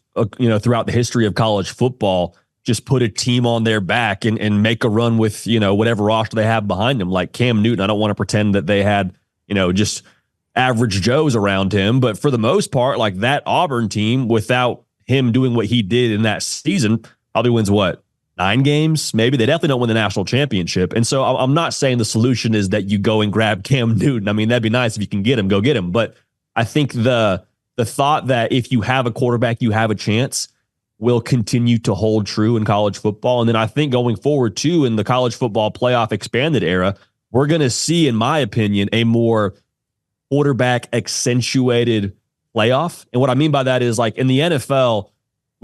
throughout the history of college football just put a team on their back and make a run with, whatever roster they have behind them, like Cam Newton. I don't want to pretend that they had, just average Joes around him, but for the most part, like that Auburn team, without him doing what he did in that season, probably wins 9 games? Maybe. They definitely don't win the national championship. And so I'm not saying the solution is that you go and grab Cam Newton. I mean, that'd be nice if you can get him, go get him. But I think the thought that if you have a quarterback, you have a chance will continue to hold true in college football. And then I think going forward too, in the college football playoff expanded era, we're going to see, in my opinion, a more quarterback accentuated playoff. And what I mean by that is, like in the NFL,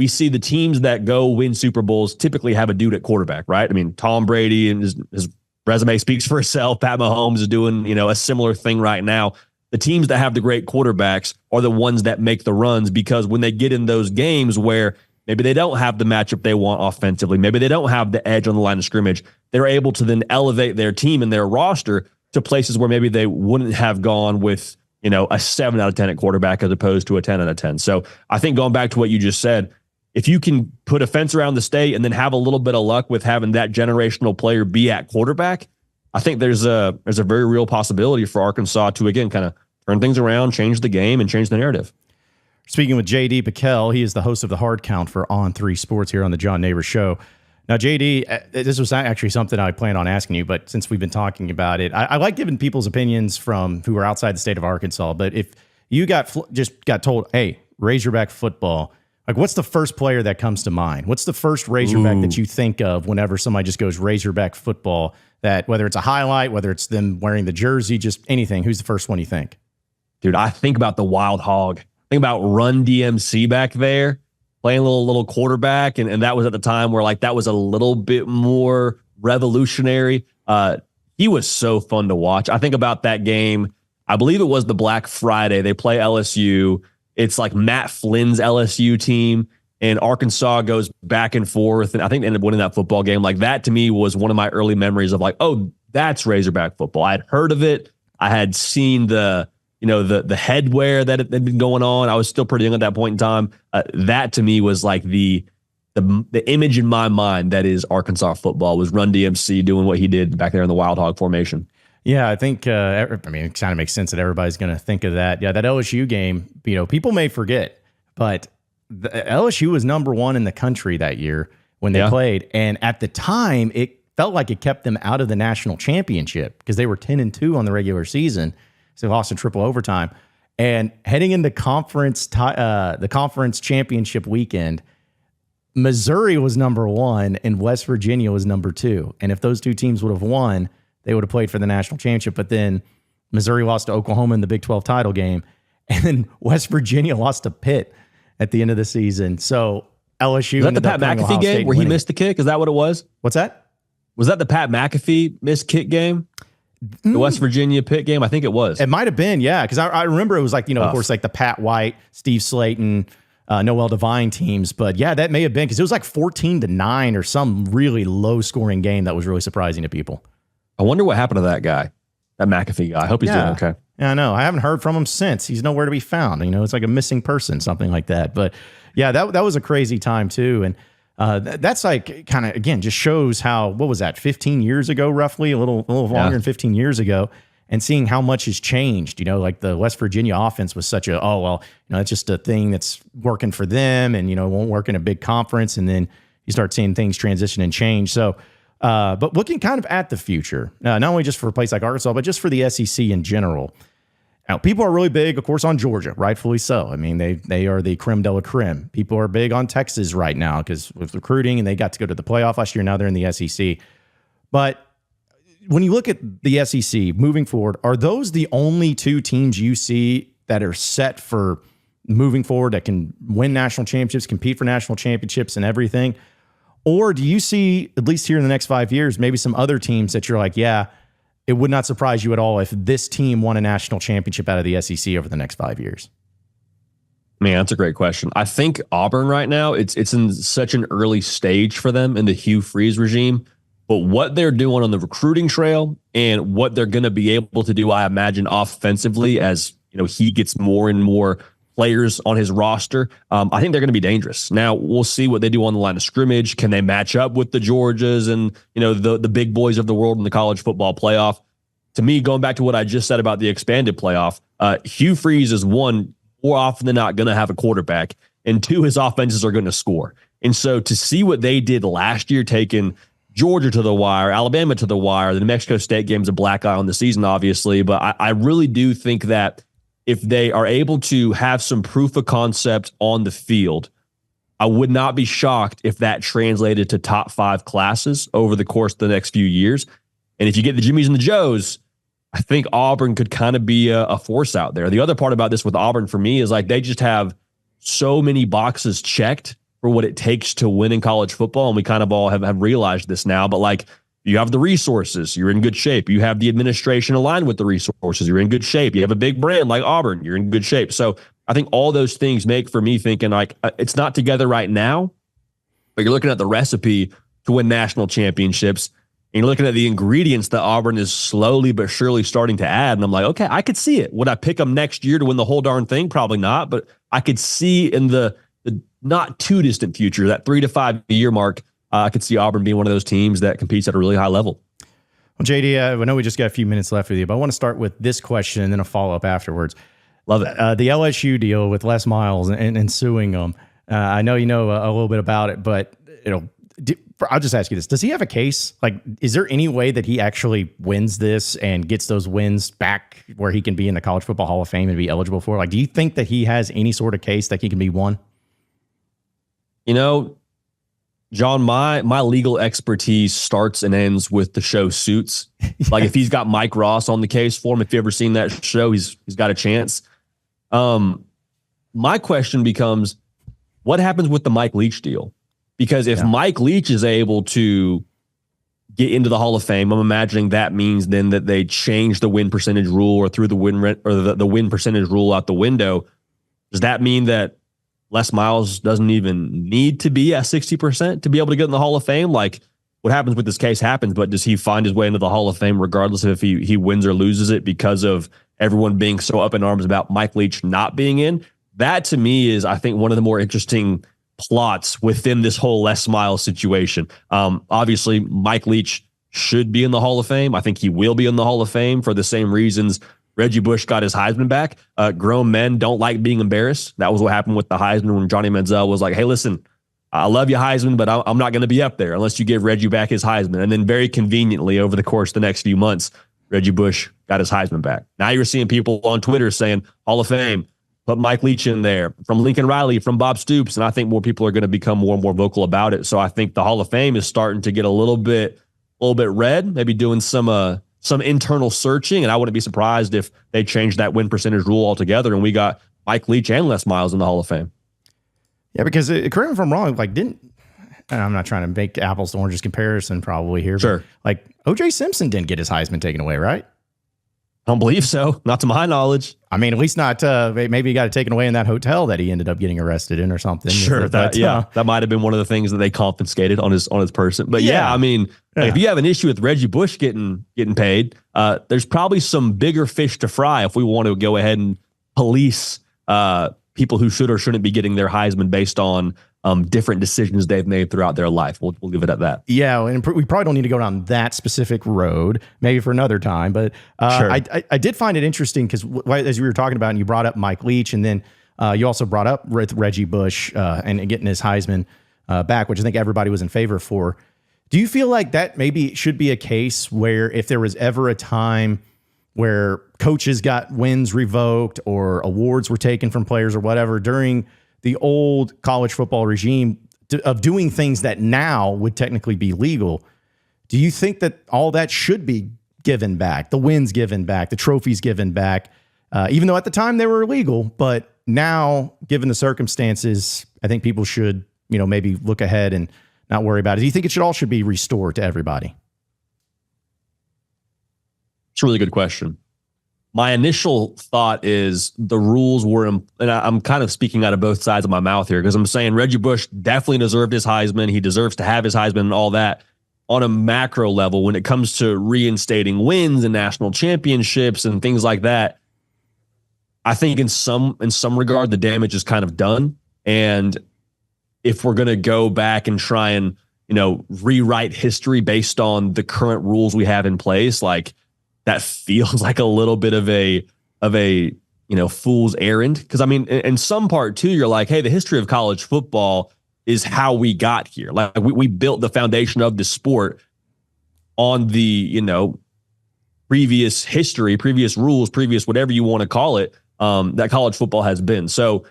we see the teams that go win Super Bowls typically have a dude at quarterback, right? I mean, Tom Brady and his resume speaks for itself. Pat Mahomes is doing, a similar thing right now. The teams that have the great quarterbacks are the ones that make the runs, because when they get in those games where maybe they don't have the matchup they want offensively, maybe they don't have the edge on the line of scrimmage, they're able to then elevate their team and their roster to places where maybe they wouldn't have gone with, a 7 out of 10 at quarterback as opposed to a 10 out of 10. So I think going back to what you just said, if you can put a fence around the state and then have a little bit of luck with having that generational player be at quarterback, I think there's a very real possibility for Arkansas to, again, kind of turn things around, change the game, and change the narrative. Speaking with JD Picel, he is the host of the Hard Count for On3 Sports here on the John Nabors Show. Now, JD, this was actually something I planned on asking you, but since we've been talking about it, I like giving people's opinions from who are outside the state of Arkansas. But if you just got told, hey, Razorback football, like, what's the first player that comes to mind? What's the first Razorback that you think of whenever somebody just goes Razorback football? That whether it's a highlight, whether it's them wearing the jersey, just anything, who's the first one you think? Dude, I think about the Wild Hog. Think about Run DMC back there, playing a little quarterback, and that was at the time where that was a little bit more revolutionary. He was so fun to watch. I think about that game. I believe it was the Black Friday. They play LSU. It's like Matt Flynn's LSU team, and Arkansas goes back and forth, and I think they ended up winning that football game. That to me was one of my early memories of oh, that's Razorback football. I had heard of it. I had seen the headwear that had been going on. I was still pretty young at that point in time. That to me was the image in my mind that is Arkansas football, was Run DMC doing what he did back there in the Wild Hog formation. Yeah, I think, it kind of makes sense that everybody's going to think of that. Yeah, that LSU game, people may forget, but the LSU was number 1 in the country that year when they played. And at the time, it felt like it kept them out of the national championship because they were 10-2 on the regular season. So they lost in triple overtime. And heading into the conference championship weekend, Missouri was number 1 and West Virginia was number 2. And if those two teams would have won, they would have played for the national championship. But then Missouri lost to Oklahoma in the Big 12 title game. And then West Virginia lost to Pitt at the end of the season. So LSU. Was that the Pat McAfee game where he missed the kick? Is that what it was? What's that? Was that the Pat McAfee missed kick game? The West Virginia Pitt game? I think it was. It might have been, yeah. Because I remember it was of course, the Pat White, Steve Slayton, Noel Devine teams. But yeah, that may have been because it was 14-9 or some really low scoring game that was really surprising to people. I wonder what happened to that guy, that McAfee guy. I hope he's doing okay. Yeah, I know. I haven't heard from him since. He's nowhere to be found. It's like a missing person, something like that. But yeah, that was a crazy time too. And that's kind of, again, just shows how, what was that, 15 years ago, roughly, a little longer than 15 years ago, and seeing how much has changed. The West Virginia offense was such it's just a thing that's working for them and, it won't work in a big conference. And then you start seeing things transition and change. So, but looking kind of at the future, not only just for a place like Arkansas, but just for the SEC in general. Now, people are really big, of course, on Georgia, rightfully so. I mean, they are the creme de la creme. People are big on Texas right now because with recruiting, and they got to go to the playoff last year. Now they're in the SEC. But when you look at the SEC moving forward, are those the only two teams you see that are set for moving forward, that can win national championships, compete for national championships and everything? Or do you see, at least here in the next 5 years, maybe some other teams that you're like, yeah, it would not surprise you at all if this team won a national championship out of the SEC over the next 5 years? Man, that's a great question. I think Auburn right now, it's in such an early stage for them in the Hugh Freeze regime. But what they're doing on the recruiting trail and what they're going to be able to do, I imagine, offensively as he gets more and more players on his roster, I think they're going to be dangerous. Now, we'll see what they do on the line of scrimmage. Can they match up with the Georgias and the big boys of the world in the college football playoff? To me, going back to what I just said about the expanded playoff, Hugh Freeze is, one, more often than not going to have a quarterback, and two, his offenses are going to score. And so to see what they did last year, taking Georgia to the wire, Alabama to the wire, the New Mexico State game's a black eye on the season, obviously, but I really do think that if they are able to have some proof of concept on the field, I would not be shocked if that translated to top 5 classes over the course of the next few years. And if you get the Jimmies and the Joes, I think Auburn could kind of be a force out there. The other part about this with Auburn for me is they just have so many boxes checked for what it takes to win in college football. And we kind of all have realized this now, but like, you have the resources, you're in good shape. You have the administration aligned with the resources, you're in good shape. You have a big brand like Auburn, you're in good shape. So I think all those things make for me thinking like it's not together right now, but you're looking at the recipe to win national championships. And you're looking at the ingredients that Auburn is slowly but surely starting to add. And I'm like, okay, I could see it. Would I pick them next year to win the whole darn thing? Probably not. But I could see in the not too distant future, that 3 to 5 year mark, I could see Auburn being one of those teams that competes at a really high level. Well, JD, I know we just got a few minutes left with you, but I want to start with this question and then a follow-up afterwards. Love it. The LSU deal with Les Miles and suing them. I know you know a little bit about it, but I'll just ask you this. Does he have a case? Like, is there any way that he actually wins this and gets those wins back where he can be in the College Football Hall of Fame and be eligible for it? Like, do you think that he has any sort of case that he can be won? You know, John, my legal expertise starts and ends with the show Suits. Yes. Like if he's got Mike Ross on the case for him, if you ever seen that show, he's got a chance. My question becomes, what happens with the Mike Leach deal? Because if Mike Leach is able to get into the Hall of Fame, I'm imagining that means then that they change the win percentage rule or threw the win percentage rule out the window. Does that mean that Les Miles doesn't even need to be at 60% to be able to get in the Hall of Fame? Like what happens with this case happens, but does he find his way into the Hall of Fame regardless of if he wins or loses it because of everyone being so up in arms about Mike Leach not being in? That to me is, I think, one of the more interesting plots within this whole Les Miles situation. Obviously, Mike Leach should be in the Hall of Fame. I think he will be in the Hall of Fame for the same reasons Reggie Bush got his Heisman back. Grown men don't like being embarrassed. That was what happened with the Heisman when Johnny Manziel was like, hey, listen, I love you, Heisman, but I'm not going to be up there unless you give Reggie back his Heisman. And then very conveniently over the course of the next few months, Reggie Bush got his Heisman back. Now you're seeing people on Twitter saying Hall of Fame, put Mike Leach in there, from Lincoln Riley, from Bob Stoops. And I think more people are going to become more and more vocal about it. So I think the Hall of Fame is starting to get a little bit red, maybe doing some internal searching. And I wouldn't be surprised if they changed that win percentage rule altogether and we got Mike Leach and Les Miles in the Hall of Fame. Yeah, because correct me if I'm wrong, like and I'm not trying to make apples to oranges comparison probably here. Sure. But like O.J. Simpson didn't get his Heisman taken away, right? I don't believe so. Not to my knowledge. I mean, at least not. Maybe he got it taken away in that hotel that he ended up getting arred in or something. Sure, that might have been one of the things that they confiscated on his person. But I mean, like if you have an issue with Reggie Bush getting paid, there's probably some bigger fish to fry if we want to go ahead and police people who should or shouldn't be getting their Heisman based on different decisions they've made throughout their life. We'll leave it at that. Yeah, and we probably don't need to go down that specific road, maybe for another time. But sure. I did find it interesting because as we were talking about, and you brought up Mike Leach, and then you also brought up Reggie Bush and getting his Heisman back, which I think everybody was in favor for. Do you feel like that maybe should be a case where if there was ever a time where coaches got wins revoked or awards were taken from players or whatever during the old college football regime of doing things that now would technically be legal, do you think that all that should be given back, the wins given back, the trophies given back, even though at the time they were illegal, but now given the circumstances, I think people should, maybe look ahead and not worry about it. Do you think it should be restored to everybody? It's a really good question. My initial thought is the rules were, and I'm kind of speaking out of both sides of my mouth here because I'm saying Reggie Bush definitely deserved his Heisman. He deserves to have his Heisman and all that. On a macro level, when it comes to reinstating wins and national championships and things like that, I think in some regard, the damage is kind of done. And if we're going to go back and try and, rewrite history based on the current rules we have in place, like, that feels like a little bit of a fool's errand. Because I mean, in some part too, you're like, hey, the history of college football is how we got here. Like we built the foundation of the sport on the, previous history, previous rules, previous whatever you want to call it, that college football has been. So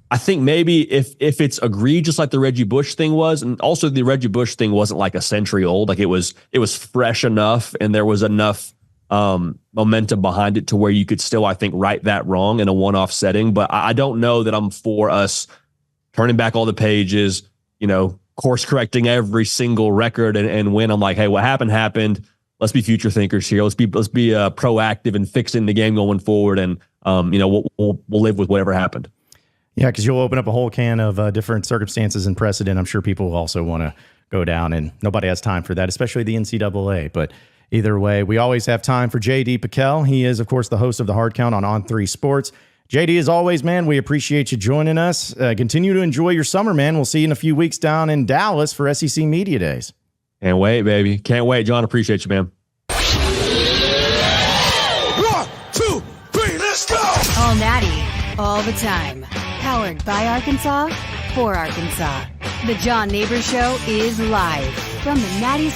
I think maybe if it's egregious like the Reggie Bush thing was, and also the Reggie Bush thing wasn't like a century old, like it was fresh enough and there was enough momentum behind it to where you could still, I think, right that wrong in a one-off setting. But I don't know that I'm for us turning back all the pages, course correcting every single record and win. I'm like, hey, what happened. Let's be future thinkers here. Let's be proactive and fixing the game going forward. And we'll live with whatever happened. Yeah, because you'll open up a whole can of different circumstances and precedent. I'm sure people will also want to go down, and nobody has time for that, especially the NCAA. But either way, we always have time for JD Picel. He is, of course, the host of the Hard Count on On3 Sports. JD, as always, man, we appreciate you joining us. Continue to enjoy your summer, man. We'll see you in a few weeks down in Dallas for SEC Media Days. Can't wait, baby. Can't wait, John. Appreciate you, man. 1, 2, 3, let's go! All Natty, all the time. Powered by Arkansas, for Arkansas. The John Nabors Show is live from the Natty